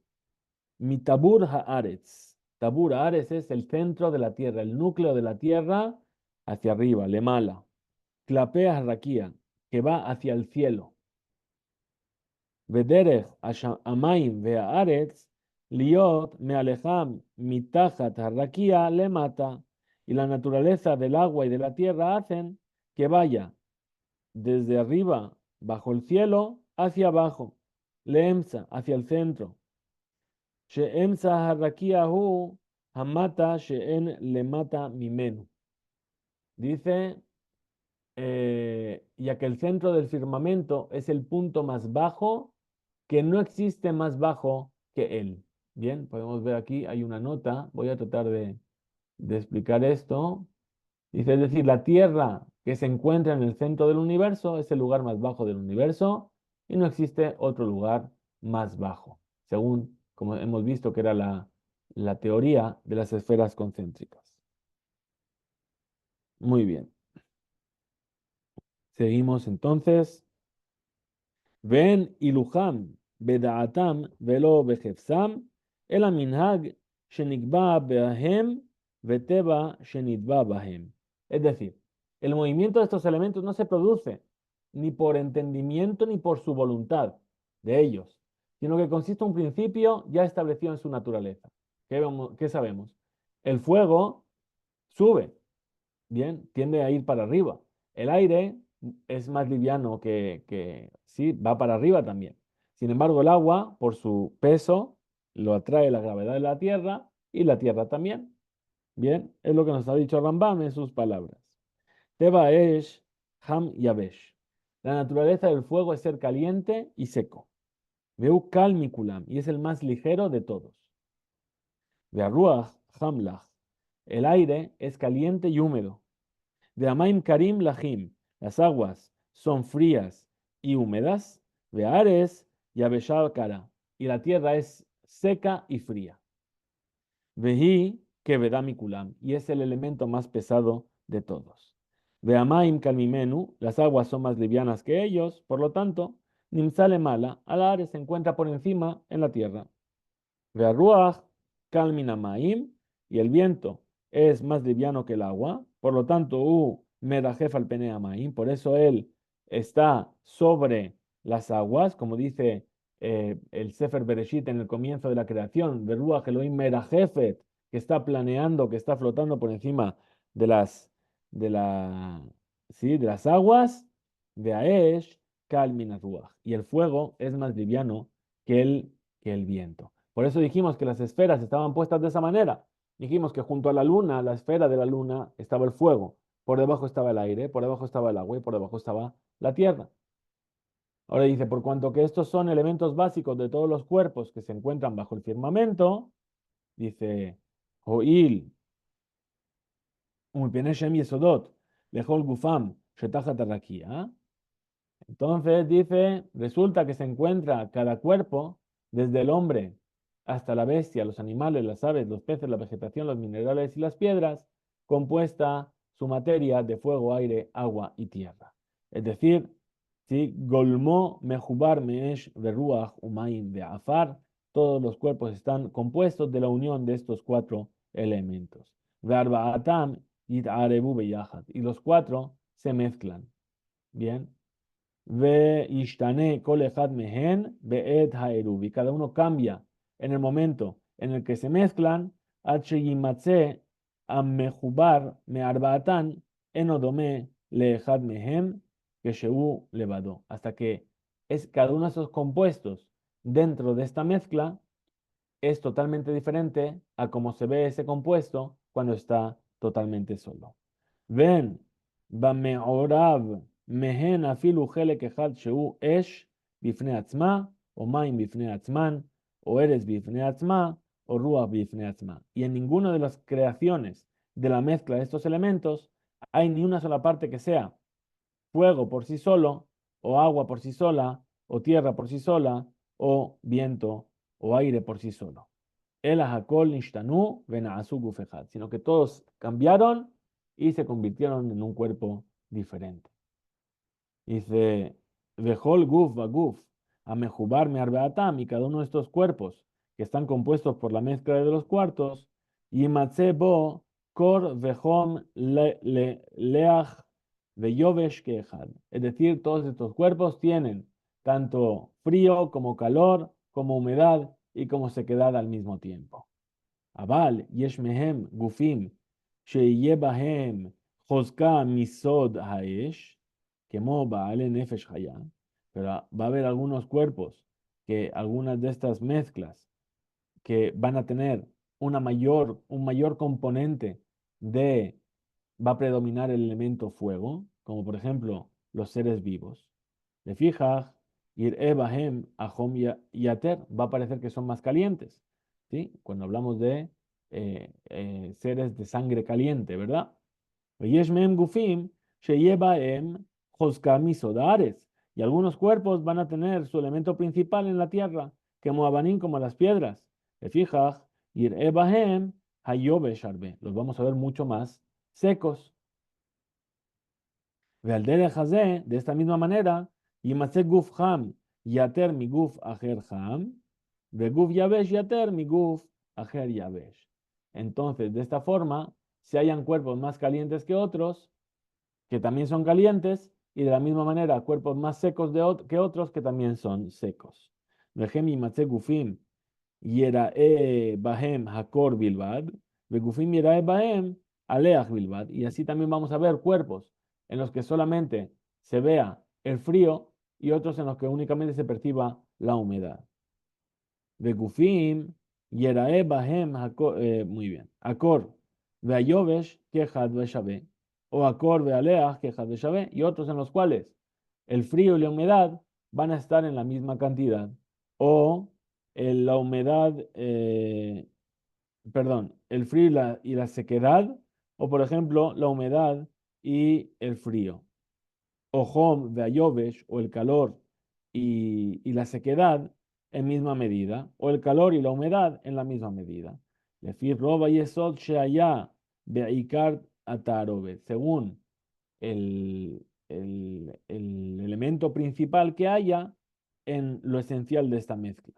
mi tabur haaretz. Tabur haaretz es el centro de la tierra, el núcleo de la tierra hacia arriba, lemala. Klapea rakia, que va hacia el cielo. Vederech amaim ve'aaretz liot mealejam mitachat harrakia lemata. Y la naturaleza del agua y de la tierra hacen que vaya desde arriba, bajo el cielo, hacia abajo. Leemsa, hacia el centro. She'emsa harrakiahu hamata she'en lemata mimenu. Dice, ya que el centro del firmamento es el punto más bajo, que no existe más bajo que él. Bien, podemos ver aquí, hay una nota, voy a tratar de explicar esto. Dice, es decir, la Tierra que se encuentra en el centro del universo es el lugar más bajo del universo y no existe otro lugar más bajo, según como hemos visto que era la teoría de las esferas concéntricas. Muy bien. Seguimos entonces. Ven iluham bedaatam velo behefsam el minhag shenikba behem veteba shenitba bahem. Es decir, el movimiento de estos elementos no se produce ni por entendimiento ni por su voluntad de ellos, sino que consiste en un principio ya establecido en su naturaleza. ¿Qué sabemos? El fuego sube, bien, tiende a ir para arriba. El aire es más liviano sí, va para arriba también. Sin embargo, el agua, por su peso, lo atrae la gravedad de la tierra y la tierra también. Bien, es lo que nos ha dicho Rambam en sus palabras. Teba esh ham yabesh. La naturaleza del fuego es ser caliente y seco. Veu kal mikulam, y es el más ligero de todos. Ve'arruach hamlach. El aire es caliente y húmedo. De Amaim Karim Lahim, las aguas son frías y húmedas. De Ares y Abeshal Kara, y la tierra es seca y fría. Vehi Kevedamikulam, y es el elemento más pesado de todos. De Amaim Kalmimenu, las aguas son más livianas que ellos, por lo tanto, Nimsale Mala, al Ares se encuentra por encima en la tierra. Ve'arruach kalminamaim, y el viento es más liviano que el agua, por lo tanto, medajef al peneamaim, por eso él está sobre las aguas, como dice el Sefer Bereshit en el comienzo de la creación, Veruach Elohim medajefet, que está planeando, que está flotando por encima de las, de la, ¿sí? de las aguas, de Aesh, Kal min ruach. Y el fuego es más liviano que el viento. Por eso dijimos que las esferas estaban puestas de esa manera. Dijimos que junto a la luna, la esfera de la luna, estaba el fuego. Por debajo estaba el aire, por debajo estaba el agua y por debajo estaba la tierra. Ahora dice, por cuanto que estos son elementos básicos de todos los cuerpos que se encuentran bajo el firmamento, dice, Ho'il, ומפני שהם יסודות לכל גופם שתחת הרקיע. Entonces dice, resulta que se encuentra cada cuerpo, desde el hombre hasta la bestia, los animales, las aves, los peces, la vegetación, los minerales y las piedras, compuesta su materia de fuego, aire, agua y tierra. Es decir, ¿sí? Golmo, mejubar, meesh, veruach, umaim, beafar, todos los cuerpos están compuestos de la unión de estos cuatro elementos. Ve'arba'atam, yit'arebu beyachad. Y los cuatro se mezclan. Bien. Ve'ishtane kol echad mehen be'et ha'eruv. Y cada uno cambia en el momento en el que se mezclan. Ad sheyimatze amejubar me'arba'atan enodome le'echad mehem keshehu levado. Hasta que es cada uno de esos compuestos dentro de esta mezcla es totalmente diferente a cómo se ve ese compuesto cuando está totalmente solo. Ven, במעורב מהן אפילו חלק אחד שהוא אש בפני עצמה, או מים בפני עצמן, o eres בפני עצמה, o ruach בפני עצמה. Y en ninguna de las creaciones de la mezcla de estos elementos hay ni una sola parte que sea fuego por sí solo, o agua por sí sola, o tierra por sí sola, o viento o aire por sí solo. El hakol nishtanu venaasu guf echad, sino que todos cambiaron y se convirtieron en un cuerpo diferente. Dice, Vejol guf guf, a mejubar me arbeatam, y cada uno de estos cuerpos que están compuestos por la mezcla de los cuartos, y bo kor vejom leach veyovesh keechad. Es decir, todos estos cuerpos tienen tanto frío como calor, como humedad y como sequedad al mismo tiempo. אבל יש מהם גופים שיהיה בהם חוזקה מסוד האש, כמו בעלי נפש חיה, pero va a haber algunos cuerpos que algunas de estas mezclas que van a tener un mayor componente de, va a predominar el elemento fuego, como por ejemplo los seres vivos. De fija, ir ebahem ahom yater, va a parecer que son más calientes, ¿sí? Cuando hablamos de seres de sangre caliente, ¿verdad? ויש מהם גופים שיהיה בהם חוזקה מסוד. Y algunos cuerpos van a tener su elemento principal en la tierra, como abanín, como las piedras. De fija, ir ebahem hayobesh arbe. Los vamos a ver mucho más secos. De esta misma manera, yimatze guf ham yater mi guf ajer ham, ve guf yabesh yater mi guf ajer yabesh. Entonces, de esta forma, si hayan cuerpos más calientes que otros, que también son calientes, y de la misma manera cuerpos más secos que otros que también son secos. Vejem yimatze gufim yerae bahem hakor bilbad, ve gufim yerae bahem aleach bilbad. Y así también vamos a ver cuerpos en los que solamente se vea el frío y otros en los que únicamente se perciba la humedad. Begufim, Yerae Bahem, muy bien. Akor, Veayovesh, Kejad Veshabe, o Akor, Vealeach, Kejad Veshabe, y otros en los cuales el frío y la humedad van a estar en la misma cantidad, o la humedad, perdón, el frío y la sequedad, o por ejemplo, la humedad y el frío. O Hom, Veayovesh, o el calor y la sequedad en misma medida, o el calor y la humedad en la misma medida. Lefir roba yesod sheaya beikar atarovet, según el elemento principal que haya en lo esencial de esta mezcla.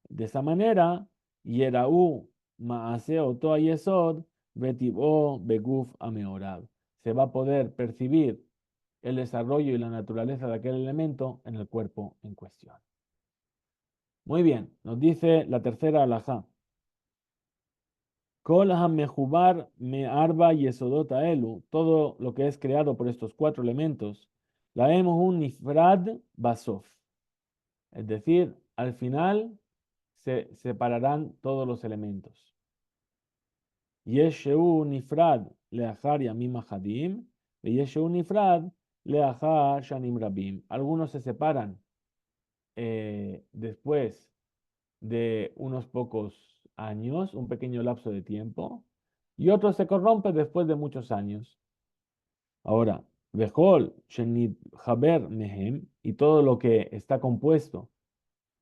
De esa manera, Yerau maase oto yesod betibo beguf ameorab. Se va a poder percibir el desarrollo y la naturaleza de aquel elemento en el cuerpo en cuestión. Muy bien, nos dice la tercera alajá. Kol ha-mejubar me arba yesodot elu, todo lo que es creado por estos cuatro elementos, la hemos un nifrad basof. Es decir, al final se separarán todos los elementos. Yeshu nifrad leachar yamim ahadim, y yeshu nifrad leachar shanim rabim. Algunos se separan después de unos pocos años, un pequeño lapso de tiempo, y otros se corrompen después de muchos años. Ahora, Vejol, Shenit Haber Mehem, y todo lo que está compuesto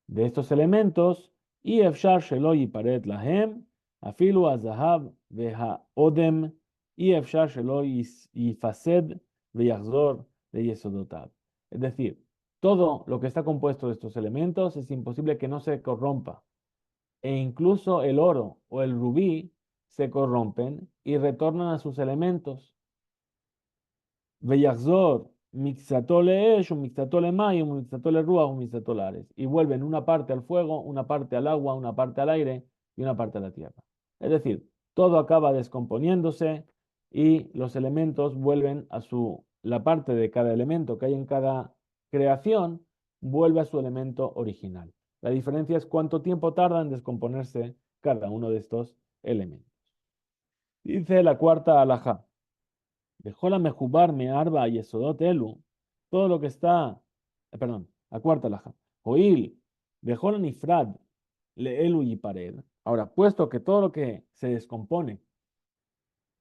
de estos elementos, y Efshar Shelo Yiparet Lahem, Afilu Azahav Veha Odem, y Efshar Shelo Yifased Veyachzor de Yesodotav. Es decir, todo lo que está compuesto de estos elementos es imposible que no se corrompa. E incluso el oro o el rubí se corrompen y retornan a sus elementos. Veyachzor, mixatole esh, un mixatole may, un mixatole ruach, un mixatole ares. Y vuelven una parte al fuego, una parte al agua, una parte al aire y una parte a la tierra. Es decir, todo acaba descomponiéndose y los elementos vuelven a la parte de cada elemento que hay en cada creación, vuelve a su elemento original. La diferencia es cuánto tiempo tarda en descomponerse cada uno de estos elementos. Dice la cuarta alajá. Dejola mejubar me arba y esodot elu, todo lo que está, perdón, la cuarta laja. Oil, dejola nifrad le elu y pared. Ahora, puesto que todo lo que se descompone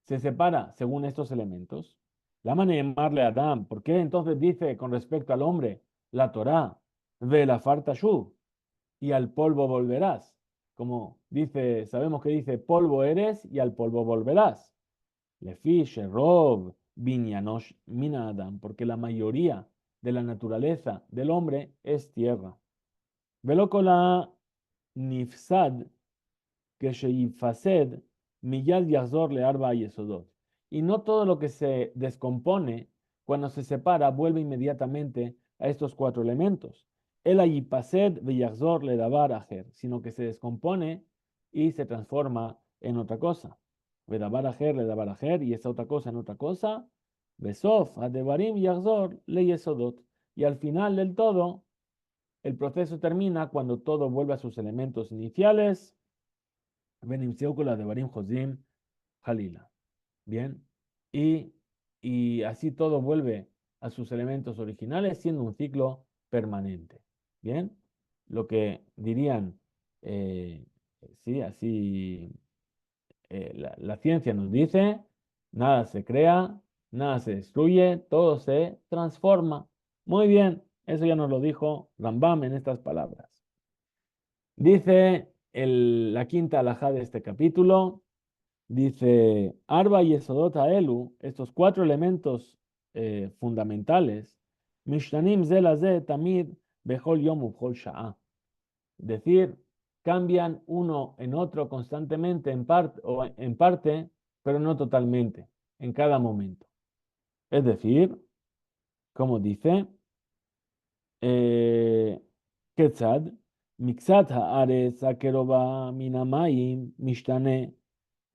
se separa según estos elementos, la llamarle Adam, ¿por qué entonces dice con respecto al hombre la Torá, ve la farta shuv, y al polvo volverás? Como dice, sabemos que dice polvo eres y al polvo volverás. Lefi, Sherov, Binyanosh, Mina Adam, porque la mayoría de la naturaleza del hombre es tierra. Velokola Nifsad, que Sheifased, Miyad Yazor le Arba Yesodot. Y no todo lo que se descompone, cuando se separa, vuelve inmediatamente a estos cuatro elementos. El Ayipased Veyazor le Dabar Ajer, sino que se descompone y se transforma en otra cosa. Vedabar Ajer le Dabar Ajer, y esa otra cosa en otra cosa. Besof, Adebarim Yazor le Yesodot. Y al final del todo, el proceso termina cuando todo vuelve a sus elementos iniciales. Benimseu con la de Barim Josim Halila. Bien. Y, y así todo vuelve a sus elementos originales, siendo un ciclo permanente. Bien. Lo que dirían, sí, así la ciencia nos dice, nada se crea, nada se destruye, todo se transforma. Muy bien, eso ya nos lo dijo Rambam en estas palabras. Dice la quinta alajá de este capítulo, dice, Arba y Esodot Elu, estos cuatro elementos fundamentales, Mishtanim Zelaze Tamid Bechol Yom Ubchol Sha'a. Decir, cambian uno en otro constantemente en parte, pero no totalmente, en cada momento. Es decir, como dice, Ketzad, Mixat haaretz akeroba minamayim mishtane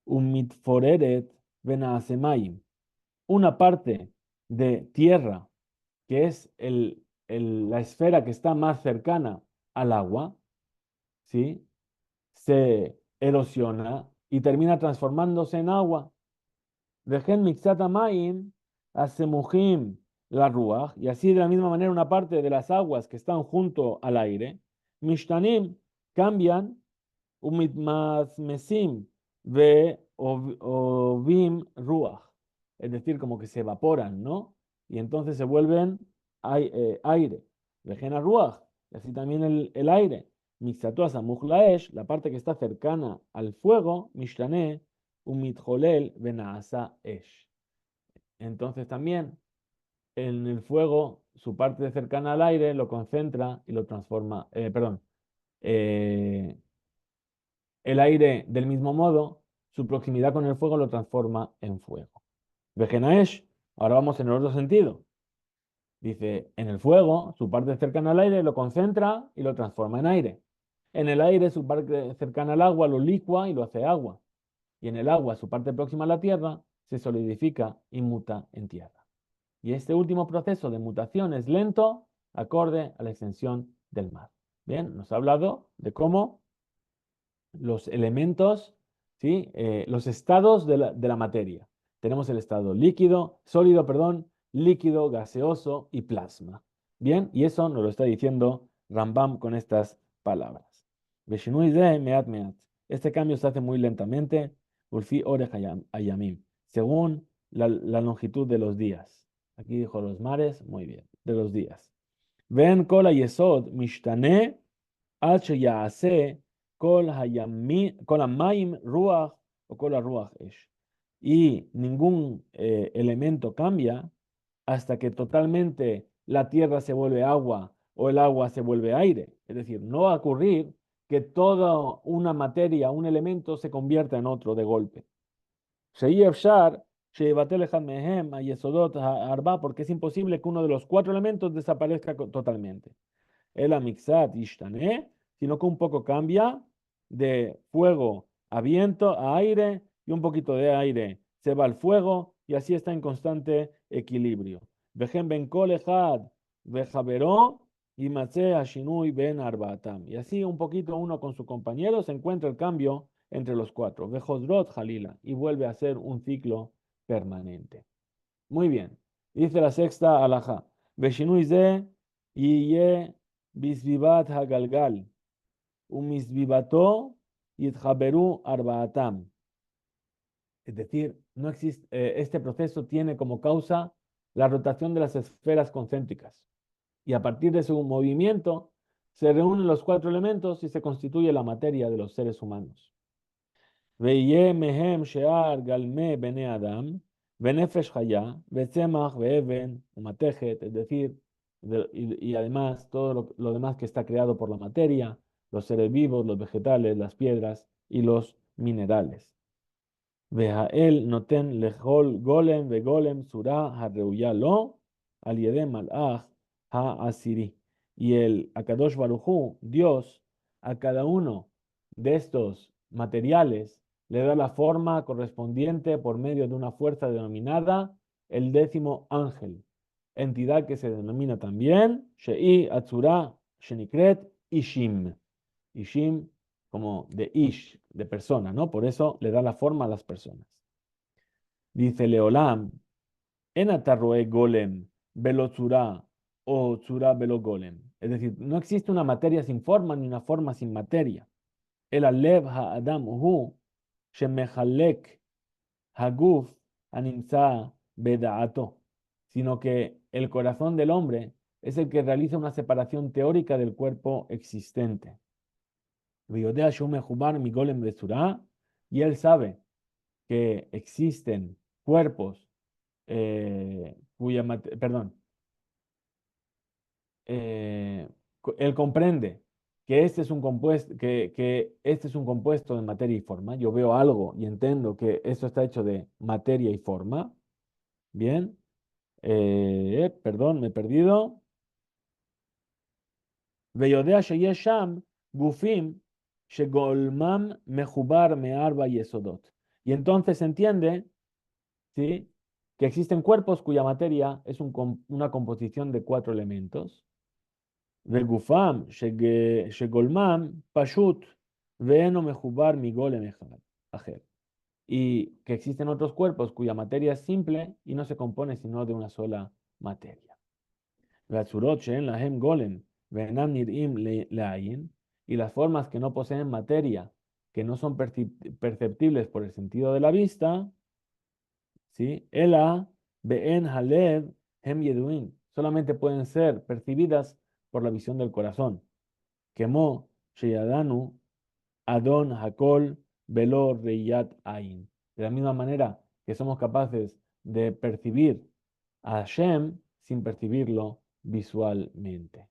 umitforeret venasemayim. Una parte de tierra, que es la esfera que está más cercana al agua, ¿sí? Se erosiona y termina transformándose en agua. Vejen mixat amayim asemujim la ruach, y así de la misma manera una parte de las aguas que están junto al aire, mishtanim, cambian, umitmasmesim ve ovim ruach, es decir, como que se evaporan, ¿no? Y entonces se vuelven aire. Vejena ruach, y así también el aire. Mixatuas amuchlaesh, la parte que está cercana al fuego, mishtane, umitjolel venaasa esh. Entonces también en el fuego, su parte cercana al aire lo concentra y lo transforma, eh, el aire del mismo modo, su proximidad con el fuego lo transforma en fuego. Vejenaesh, ahora vamos en el otro sentido. Dice, en el fuego, su parte cercana al aire lo concentra y lo transforma en aire. En el aire, su parte cercana al agua lo licua y lo hace agua. y en el agua, su parte próxima a la tierra, se solidifica y muta en tierra. Y este último proceso de mutación es lento, acorde a la extensión del mar. Bien, nos ha hablado de cómo los elementos, ¿sí? Los estados de la materia. Tenemos el estado líquido, sólido, perdón, líquido, gaseoso y plasma. Bien, y eso nos lo está diciendo Rambam con estas palabras. Veshinui ze meat meat. Este cambio se hace muy lentamente, ulfi orej ayamim, según la longitud de los días. Aquí dijo los mares, muy bien, de los días. Ven kol yesod mishtane עד שיעשה כל המים רוח o כל הרוח אש. Y ningún elemento cambia hasta que totalmente la tierra se vuelve agua o el agua se vuelve aire. Es decir, no va a ocurrir que toda una materia, un elemento se convierta en otro de golpe. שאי אפשר שיבטל אחד מהם היסודות הארבע, porque es imposible que uno de los cuatro elementos desaparezca totalmente. El amixat ishtane, sino que un poco cambia de fuego a viento, a aire, y un poquito de aire se va al fuego, y así está en constante equilibrio. Vejen ben kol echad vejaveró y matze ashinui ben arbaatam. Y así un poquito uno con su compañero se encuentra el cambio entre los cuatro. Vejodrot jalila, y vuelve a ser un ciclo permanente. Muy bien. Dice la sexta alajá. Veshinui ze yiye bisvivat hagalgal. Umisvivato yithaberu arbaatam. Es decir, no existe, este proceso tiene como causa la rotación de las esferas concéntricas. Y a partir de su movimiento se reúnen los cuatro elementos y se constituye la materia de los seres humanos. ויהיה מהם שאר גלמי בני אדם, ונפש חיה, וצמח, ואבן, ומתכת, es decir, y además todo lo demás que está creado por la materia, los seres vivos, los vegetales, las piedras y los minerales. והאל נותן לכל גולם וגולם צורה הראויה לו, על ידי מלאך העשירי. Y el Akadosh Baruj Dios, a cada uno de estos materiales le da la forma correspondiente por medio de una fuerza denominada el 10º ángel, entidad que se denomina también Shei Atzura Shenikret Ishim. Ishim como de Ish, de persona, ¿no? Por eso le da la forma a las personas. Dice Leolam, en atarroe golem, velo tzura o tzura velo golem. Es decir, no existe una materia sin forma ni una forma sin materia. El alev ha'adam hu shemechalek haguf animza beda'ato, sino que el corazón del hombre es el que realiza una separación teórica del cuerpo existente. ויודע שהוא מחובר מגולם וצורה, y él sabe que existen cuerpos perdón, él comprende que este es un compuesto, que este es un compuesto de materia y forma. Yo veo algo y entiendo que esto está hecho de materia y forma. Bien, perdón, me he perdido. ויודע שיש שם גופים שגולמם מחובר מארבע יסודות. Y entonces entiende, ¿sí?, que existen cuerpos cuya materia es una composición de cuatro elementos. וגופם שגולמם פשוט ואינו מחובר מגולם אחד אחר. Y que existen otros cuerpos cuya materia es simple y no se compone sino de una sola materia. והצורות שאין להם גולם ואינם נראים לעין, y las formas que no poseen materia, que no son perceptibles por el sentido de la vista, ¿sí? Ela be'en halev hem yeduin, solamente pueden ser percibidas por la visión del corazón. Kemo sheyadanu adon hakol velo reyat ain. De la misma manera que somos capaces de percibir a Hashem sin percibirlo visualmente.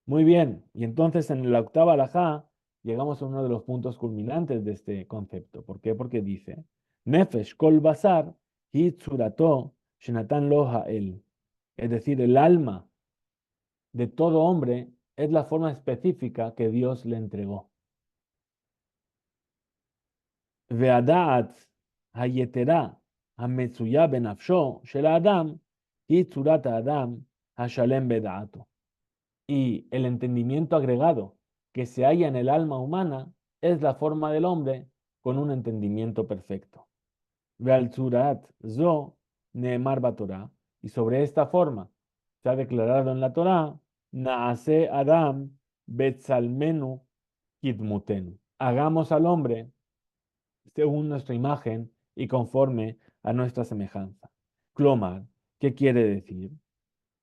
Muy bien, y entonces en la octava alajá llegamos a uno de los puntos culminantes de este concepto. ¿Por qué? Porque dice, Nefesh kol basar hi tzurato shenatan lo ha'el. Es decir, el alma de todo hombre es la forma específica que Dios le entregó. והדעת היתרה המצויה בנפשו של האדם היא צורת האדם השלם בדעתו. Y el entendimiento agregado que se halla en el alma humana es la forma del hombre con un entendimiento perfecto. Ve'al tzurat zo neemar batorá. Y sobre esta forma se ha declarado en la Torá, naase Adam betzalmenu kidmutenu. Hagamos al hombre según nuestra imagen y conforme a nuestra semejanza. Klomar, ¿qué quiere decir?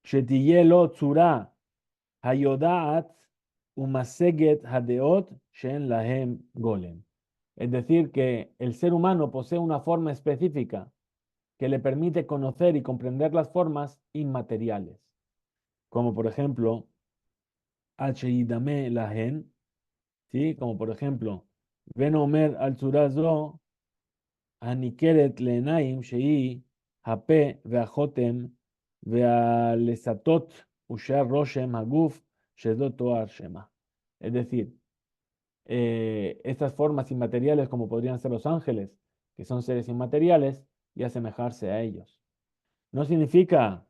Shetiye lo tzura hayodaat umaseget hadeot shen lahem golem. Es decir, que el ser humano posee una forma específica que le permite conocer y comprender las formas inmateriales, como por ejemplo, H-idame lahen, ¿sí? Como por ejemplo, ven omer al tzurazo, הניכרת לעיניים שהיא הפה והחותם והלסתות ושאר רושם הגוף שזו תואר שמה. Es decir, estas formas inmateriales como podrían ser los ángeles, que son seres inmateriales, y asemejarse a ellos. No significa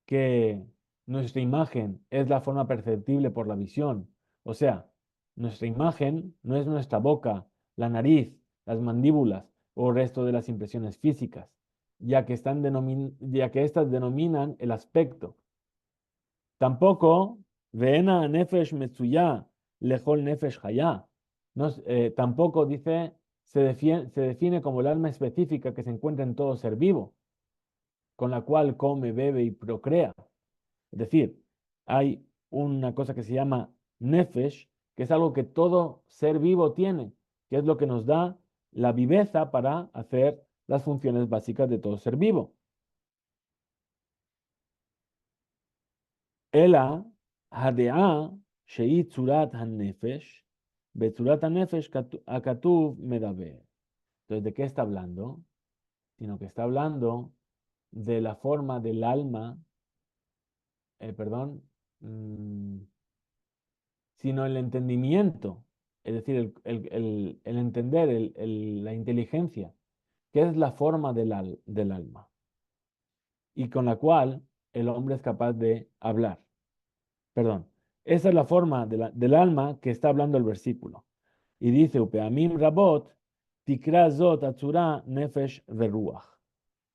que nuestra imagen es la forma perceptible por la visión. O sea, nuestra imagen no es nuestra boca, la nariz, las mandíbulas o el resto de las impresiones físicas, ya que estas denominan el aspecto. Tampoco, veena nefesh metsuya lejol nefesh hayá. Tampoco dice, se define como el alma específica que se encuentra en todo ser vivo, con la cual come, bebe y procrea. Es decir, hay una cosa que se llama nefesh, que es algo que todo ser vivo tiene, que es lo que nos da la viveza para hacer las funciones básicas de todo ser vivo. Ela hadea shei tzurat hanefesh, betzurat hanefesh akatuv medaber. Entonces, ¿de qué está hablando? Sino que está hablando de la forma del alma, perdón, sino el entendimiento, es decir, el entender, la inteligencia, que es la forma del alma, y con la cual el hombre es capaz de hablar. Perdón, esa es la forma del alma que está hablando el versículo. Y dice, Upeamim Rabot, Tikra Zot Atzura Nefesh Veruach.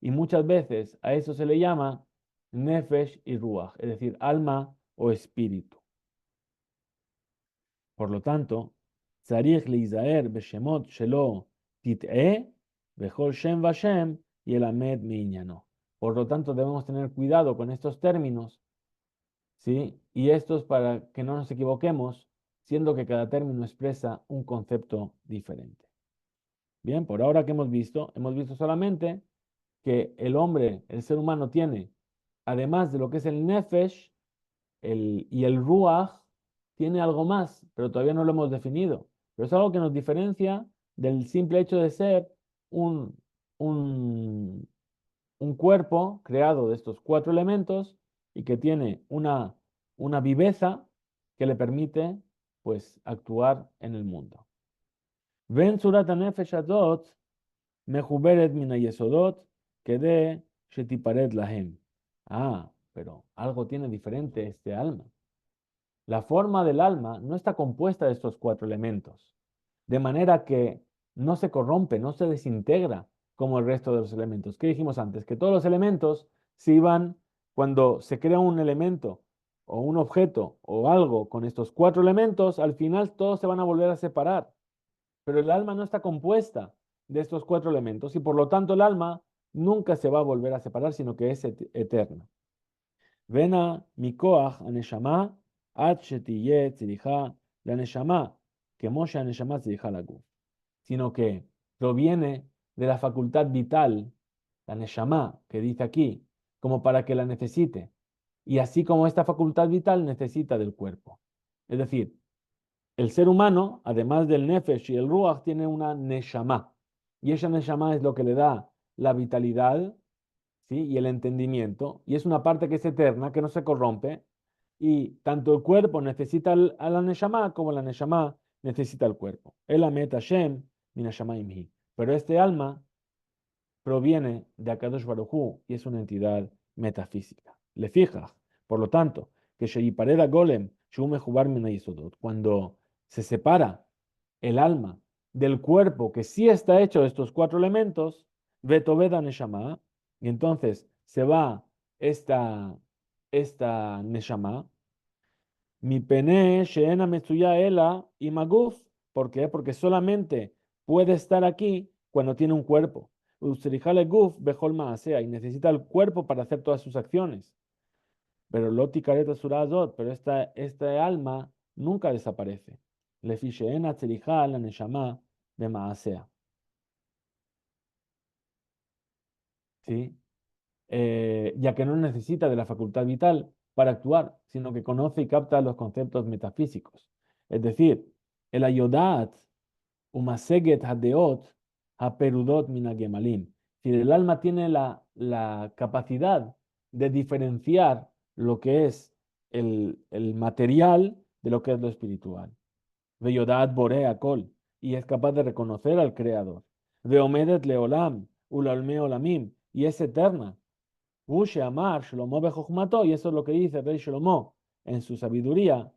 Y muchas veces a eso se le llama Nefesh y Ruach, es decir, alma o espíritu. Por lo tanto, Tzarich Leizaer Beshemot Shelo Tit'e Bechol Shem Vashem y el Amed Miñano. Por lo tanto, debemos tener cuidado con estos términos, ¿sí? Y esto es para que no nos equivoquemos, siendo que cada término expresa un concepto diferente. Bien, por ahora que hemos visto solamente que el hombre, el ser humano tiene, además de lo que es el nefesh y el ruach, tiene algo más, pero todavía no lo hemos definido. Pero es algo que nos diferencia del simple hecho de ser un, un, un cuerpo creado de estos 4 elementos y que tiene una viveza que le permite, pues, actuar en el mundo. Ven surat hanefesh azot mejuberet min hayesodot kede shetiparet lahem. Pero algo tiene diferente este alma. La forma del alma no está compuesta de estos 4 elementos, de manera que no se corrompe, no se desintegra como el resto de los elementos. ¿Qué dijimos antes? Que todos los elementos se iban, cuando se crea un elemento o un objeto o algo con estos 4 elementos, al final todos se van a volver a separar. Pero el alma no está compuesta de estos 4 elementos y por lo tanto el alma nunca se va a volver a separar, sino que es eterna. Vena mikoach aneshama ad shetiye tziricha la neshama, que moshe aneshama tziricha la guf. Sino que proviene de la facultad vital, la neshama, que dice aquí, como para que la necesite. Y así como esta facultad vital necesita del cuerpo. Es decir, el ser humano, además del nefesh y el ruach, tiene una neshama. Y esa neshama es lo que le da la vitalidad, ¿sí? Y el entendimiento. Y es una parte que es eterna, que no se corrompe. Y tanto el cuerpo necesita a la neshama como la neshama necesita el cuerpo. El Amet Hashem, min hashamayim hi. Pero este alma proviene de Akadosh Baruj Hu y es una entidad metafísica. Le fija, por lo tanto, que Sheyipareda Golem, Shume Jubar Min Hayesodot, cuando se separa el alma del cuerpo que sí está hecho de estos cuatro elementos, Vetoveda Neshama, y entonces se va esta Neshama, mi pene sheena metsuya ela y maguf. ¿Por qué? Porque solamente puede estar aquí cuando tiene un cuerpo. Userijale guf bejol maasea y necesita el cuerpo para hacer todas sus acciones. Pero loti careta surazot, pero esta alma nunca desaparece. Le fisheena tzerija la neshama de maasea. ¿Sí? Ya que no necesita de la facultad vital para actuar, sino que conoce y capta los conceptos metafísicos. Es decir, el ayodat umaseget hadeot haperudot minagemalim. Si el alma tiene la capacidad de diferenciar lo que es el material de lo que es lo espiritual. Veyodat borea kol, y es capaz de reconocer al Creador. Veomedet leolam, ulalme olamim, y es eterna. Ushe Amar, Shlomo Bejochmato, y eso es lo que dice el rey Shlomo en su sabiduría.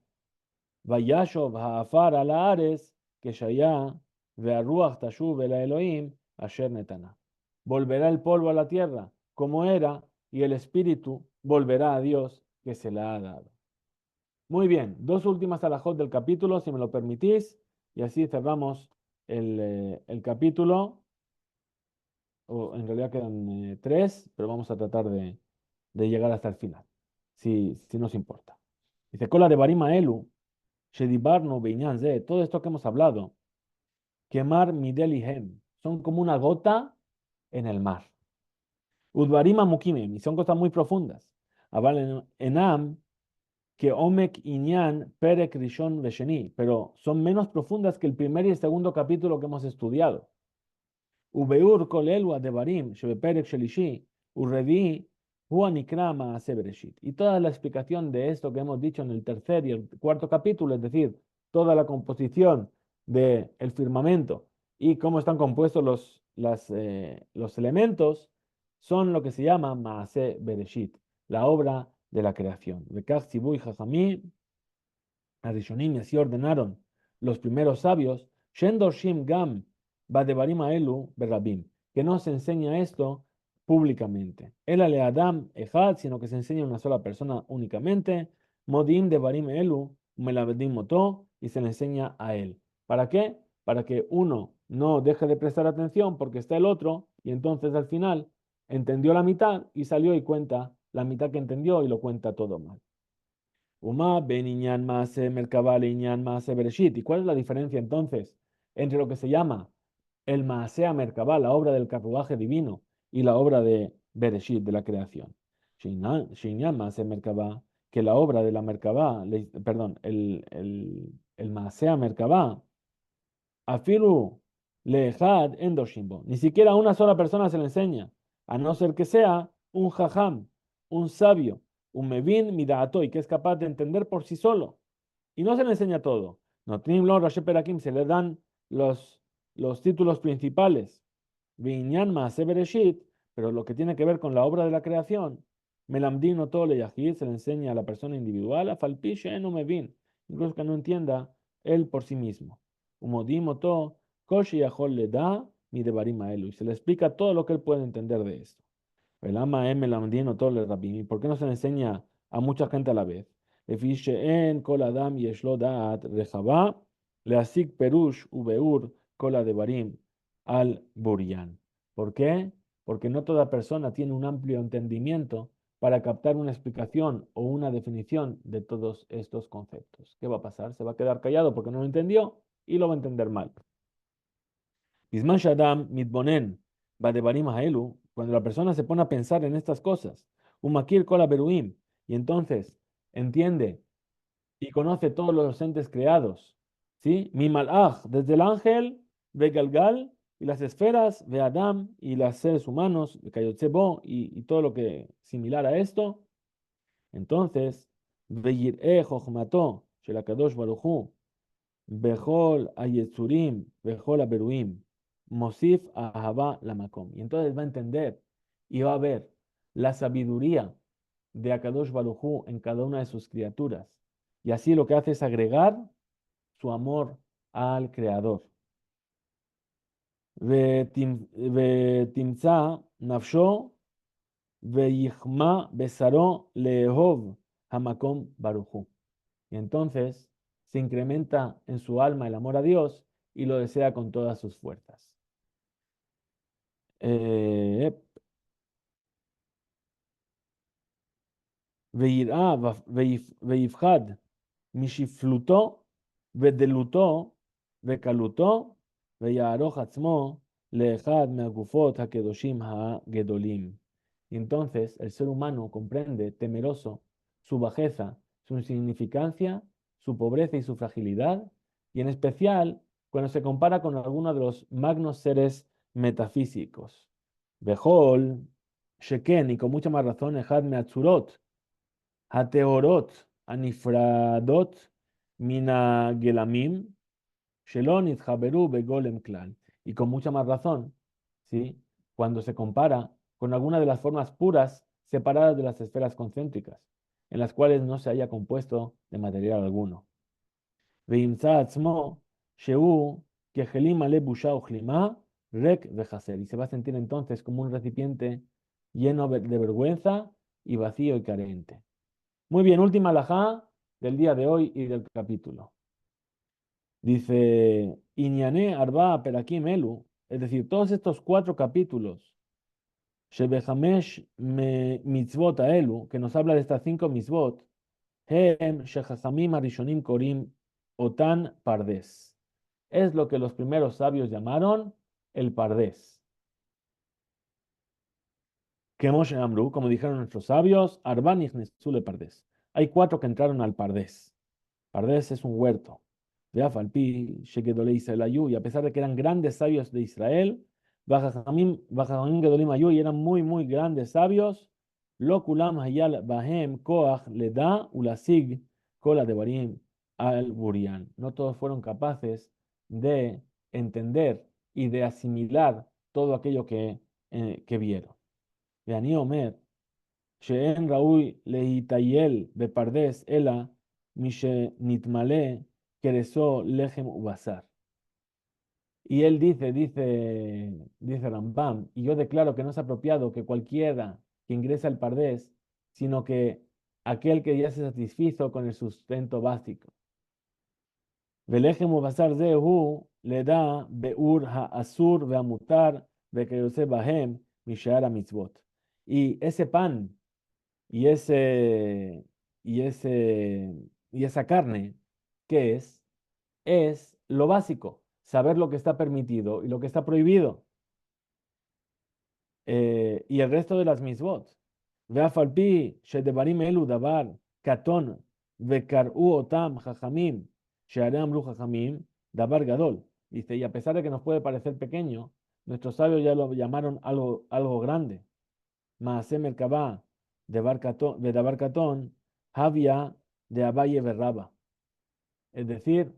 Vayashov Haafar ala Ares, que Shaya, Vearuach Tashuv el Elohim, Asher Netana. Volverá el polvo a la tierra como era, y el espíritu volverá a Dios que se la ha dado. Muy bien, dos últimas alajot del capítulo, si me lo permitís, y así cerramos el capítulo. O en realidad quedan tres, pero vamos a tratar de llegar hasta el final, si nos importa. Dice, cola de Barima Elu, Shedibarno Beinyan Ze, todo esto que hemos hablado, Kemar Midelihem, son como una gota en el mar. Udbarima Mukimem, y son cosas muy profundas. Aval Enam, que Omek Inyan Perek Rishon Vesheni, pero son menos profundas que el primer y el segundo capítulo que hemos estudiado. Ubeur kol elu adevarim shebeperek shelishi urrevi hu anikra maaseh bereshit. Y toda la explicación de esto que hemos dicho en el tercer y el cuarto capítulo, es decir, toda la composición del firmamento y cómo están compuestos los elementos, son lo que se llama maaseh bereshit, la obra de la creación. Vekach tzivui chachamim Arishonim, y así ordenaron los primeros sabios, Shendoshim Gam Badebarim Aelu Berrabim, que no se enseña esto públicamente. El ale Adam Ejad, sino que se enseña a una sola persona únicamente. Modim de Barim Elu, Melabedim Moto, y se le enseña a él. ¿Para qué? Para que uno no deje de prestar atención porque está el otro, y entonces al final entendió la mitad y salió y cuenta la mitad que entendió y lo cuenta todo mal. Uma ben Inyan Maase Merkabah le Inyan Maase Bereshit. ¿Y cuál es la diferencia entonces entre lo que se llama el Maasea Merkabah, la obra del carruaje divino, y la obra de Bereshit, de la creación? Shinyan Maase Merkabah, que la obra de la Merkabah, perdón, el Maasea Merkabah, Afilu Lehad Endoshimbo, ni siquiera a una sola persona se le enseña, a no ser que sea un jajam, un sabio, un mevin midatoy, que es capaz de entender por sí solo. Y no se le enseña todo. No, Trimlon Rashi Perakim se le dan los títulos principales. Vinyan Maaseh Bereshit, pero lo que tiene que ver con la obra de la creación, Melamdin no todo le yahid, se le enseña a la persona individual, a Falpishe no mevin, incluso que no entienda él por sí mismo. Umodim oto, Koshi Yahol le da mi devarim a él, y se le explica todo lo que él puede entender de esto. El ama em melamdin oto le rabim, ¿por qué no se le enseña a mucha gente a la vez? En kol adam yeshlo da'at rejaba, leasik perush ubeur kol adevarim al burian. ¿Por qué? Porque no toda persona tiene un amplio entendimiento para captar una explicación o una definición de todos estos conceptos. ¿Qué va a pasar? Se va a quedar callado porque no lo entendió y lo va a entender mal. Bisman Shadam mitbonen badebarim haelu, cuando la persona se pone a pensar en estas cosas, umakir kola beruim, y entonces entiende y conoce todos los entes creados, ¿sí? Mi malach, desde el ángel, ve Galgal, y las esferas, ve Adam, y los seres humanos, Kayotsebo, y todo lo que similar a esto. Entonces, ve Yir'eh Chochmato, Shel HaKadosh Baruch Hu, Bechol Ayetzurim, Bechol Aberuim, Mosif Ahava Lamakom. Y entonces va a entender y va a ver la sabiduría de Akadosh Baruj Hu en cada una de sus criaturas. Y así lo que hace es agregar su amor al Creador. ותמצא נפשו ויחמה בשרו לאהוב המקום ברוך הוא. Y entonces se incrementa en su alma el amor a Dios y lo desea con todas sus fuerzas. Eh, ויראה ויפחד משפלותו ודלותו וקלותו ויערוך עצמו לאחד מהגופות הקדושים הגדולים. Y entonces el ser humano comprende, temeroso, su bajeza, su insignificancia, su pobreza y su fragilidad, y en especial cuando se compara con alguno de los magnos seres metafísicos. Behol, Sheken, y con mucha más razón, Ejad Meatzurot, Hateorot, Anifradot, Mina Gelamim, Shelon Ithaberu Begolem Klal. Y con mucha más razón, ¿sí? Cuando se compara con alguna de las formas puras separadas de las esferas concéntricas, en las cuales no se haya compuesto de material alguno. Veimza atzmo, Sheu, Kehelim ale busha ochlima, Rek vejaser. Y se va a sentir entonces como un recipiente lleno de vergüenza y vacío y carente. Muy bien, última alajá del día de hoy y del capítulo. Dice, Iñané Arba Perakim Elu, es decir, todos estos 4 capítulos, Shebehamesh Mitzvot Elu, que nos habla de estas 5 mitzvot, Hem Shechachamim Arishonim Korim Otan Pardes. Es lo que los primeros sabios llamaron el Pardes. Que Moshe Amru, como dijeron nuestros sabios, Arba Nichnesule Pardes. Hay 4 que entraron al Pardes. Pardes es un huerto. Y a pesar de que eran grandes sabios de Israel, Bajajamim Gedolim Ayu, y eran muy, muy grandes sabios, Lo Kulam Hayal Bahem Koach Leda Ulasig Kola Devarim Al Burian. No todos fueron capaces de entender y de asimilar todo aquello que vieron. Veani Omer, She'en Raúl Leitayel Bepardes Ela Mishe Nitmale Keresó Lejem Ubasar. Y él dice Rambam, y yo declaro que no es apropiado que cualquiera que ingrese al Pardés, sino que aquel que ya se satisfizo con el sustento básico. Velejem Ubasar Zehu le da Beur Ha'asur Ve'amutar Ve'keyose Bahem Misheara Mitzvot. Y ese pan y esa carne, ¿qué es? Es lo básico, saber lo que está permitido y lo que está prohibido. Y el resto de las misbot. Veafalpi, shedebarim elu dabar, katon, vekar'u otam, jajamim, sheaream lu jajamim, dabar gadol. Dice, y a pesar de que nos puede parecer pequeño, nuestros sabios ya lo llamaron algo grande. Maaseh Merkabah, de dabar katón, Havia de Abaye Berraba. Es decir,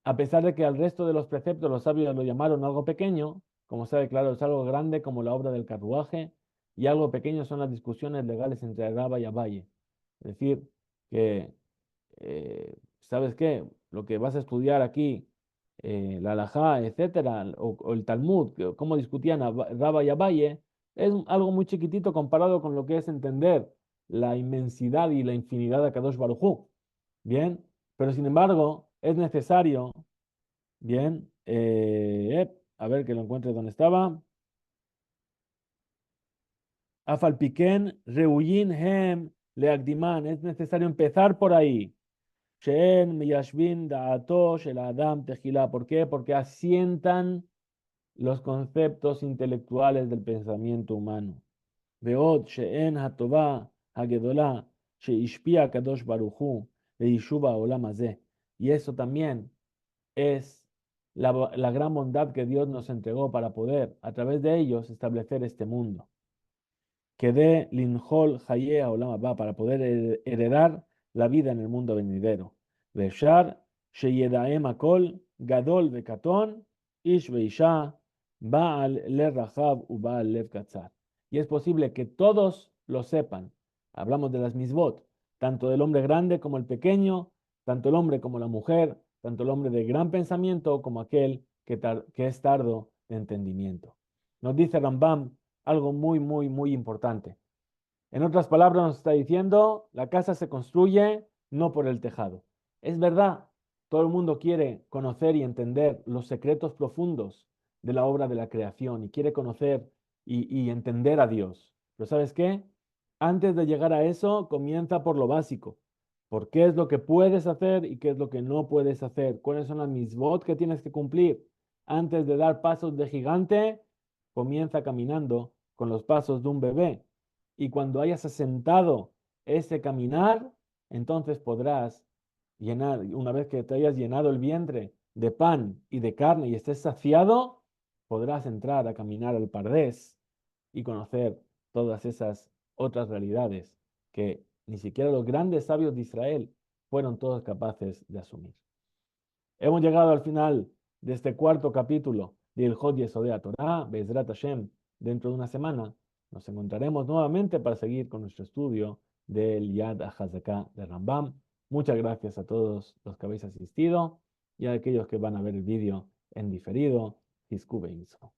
a pesar de que al resto de los preceptos los sabios lo llamaron algo pequeño, como sabe claro, es algo grande como la obra del carruaje, y algo pequeño son las discusiones legales entre Raba y Abaye. Es decir, que, ¿sabes qué? Lo que vas a estudiar aquí, la Halajá, etcétera, o el Talmud, cómo discutían Raba y Abaye, es algo muy chiquitito comparado con lo que es entender la inmensidad y la infinidad de Kadosh Baruj Hu. Bien, pero sin embargo, es necesario, bien, a ver que lo encuentre donde estaba. Afalpiken, Reuyin Hem, Leagdiman, es necesario empezar por ahí. Sheen Miyashvin Da'ato Shel Adam Tejila. ¿Por qué? Porque asientan los conceptos intelectuales del pensamiento humano. Veod Sheen Hatová Hagedolá Sheishpia Kadosh Baruchu Leishuba Olam Hazeh. Y eso también es la gran bondad que Dios nos entregó para poder, a través de ellos, establecer este mundo. Que de Linhol Hayea Olam Haba, para poder heredar la vida en el mundo venidero. Veshar Sheyedaem Akol Gadol Vekaton Ish Veisha Baal le Rahab u Baal lev katzar. Y es posible que todos lo sepan. Hablamos de las misbot, tanto del hombre grande como el pequeño, tanto el hombre como la mujer, tanto el hombre de gran pensamiento como aquel que es tardo de entendimiento. Nos dice Rambam algo muy, muy, muy importante. En otras palabras, nos está diciendo, la casa se construye no por el tejado. Es verdad, todo el mundo quiere conocer y entender los secretos profundos de la obra de la creación y quiere conocer y entender a Dios. Pero ¿sabes qué? Antes de llegar a eso, comienza por lo básico. ¿Por qué es lo que puedes hacer y qué es lo que no puedes hacer? ¿Cuáles son las misbot que tienes que cumplir? Antes de dar pasos de gigante, comienza caminando con los pasos de un bebé y cuando hayas asentado ese caminar, entonces podrás llenar, una vez que te hayas llenado el vientre de pan y de carne y estés saciado, podrás entrar a caminar al Pardés y conocer todas esas otras realidades que ni siquiera los grandes sabios de Israel fueron todos capaces de asumir. Hemos llegado al final de este cuarto capítulo de Ilhot Yesodei Torah, Be'ezrat Hashem. Dentro de una semana nos encontraremos nuevamente para seguir con nuestro estudio del Yad HaZaká de Rambam. Muchas gracias a todos los que habéis asistido y a aquellos que van a ver el vídeo en diferido. Hizku Be'imso.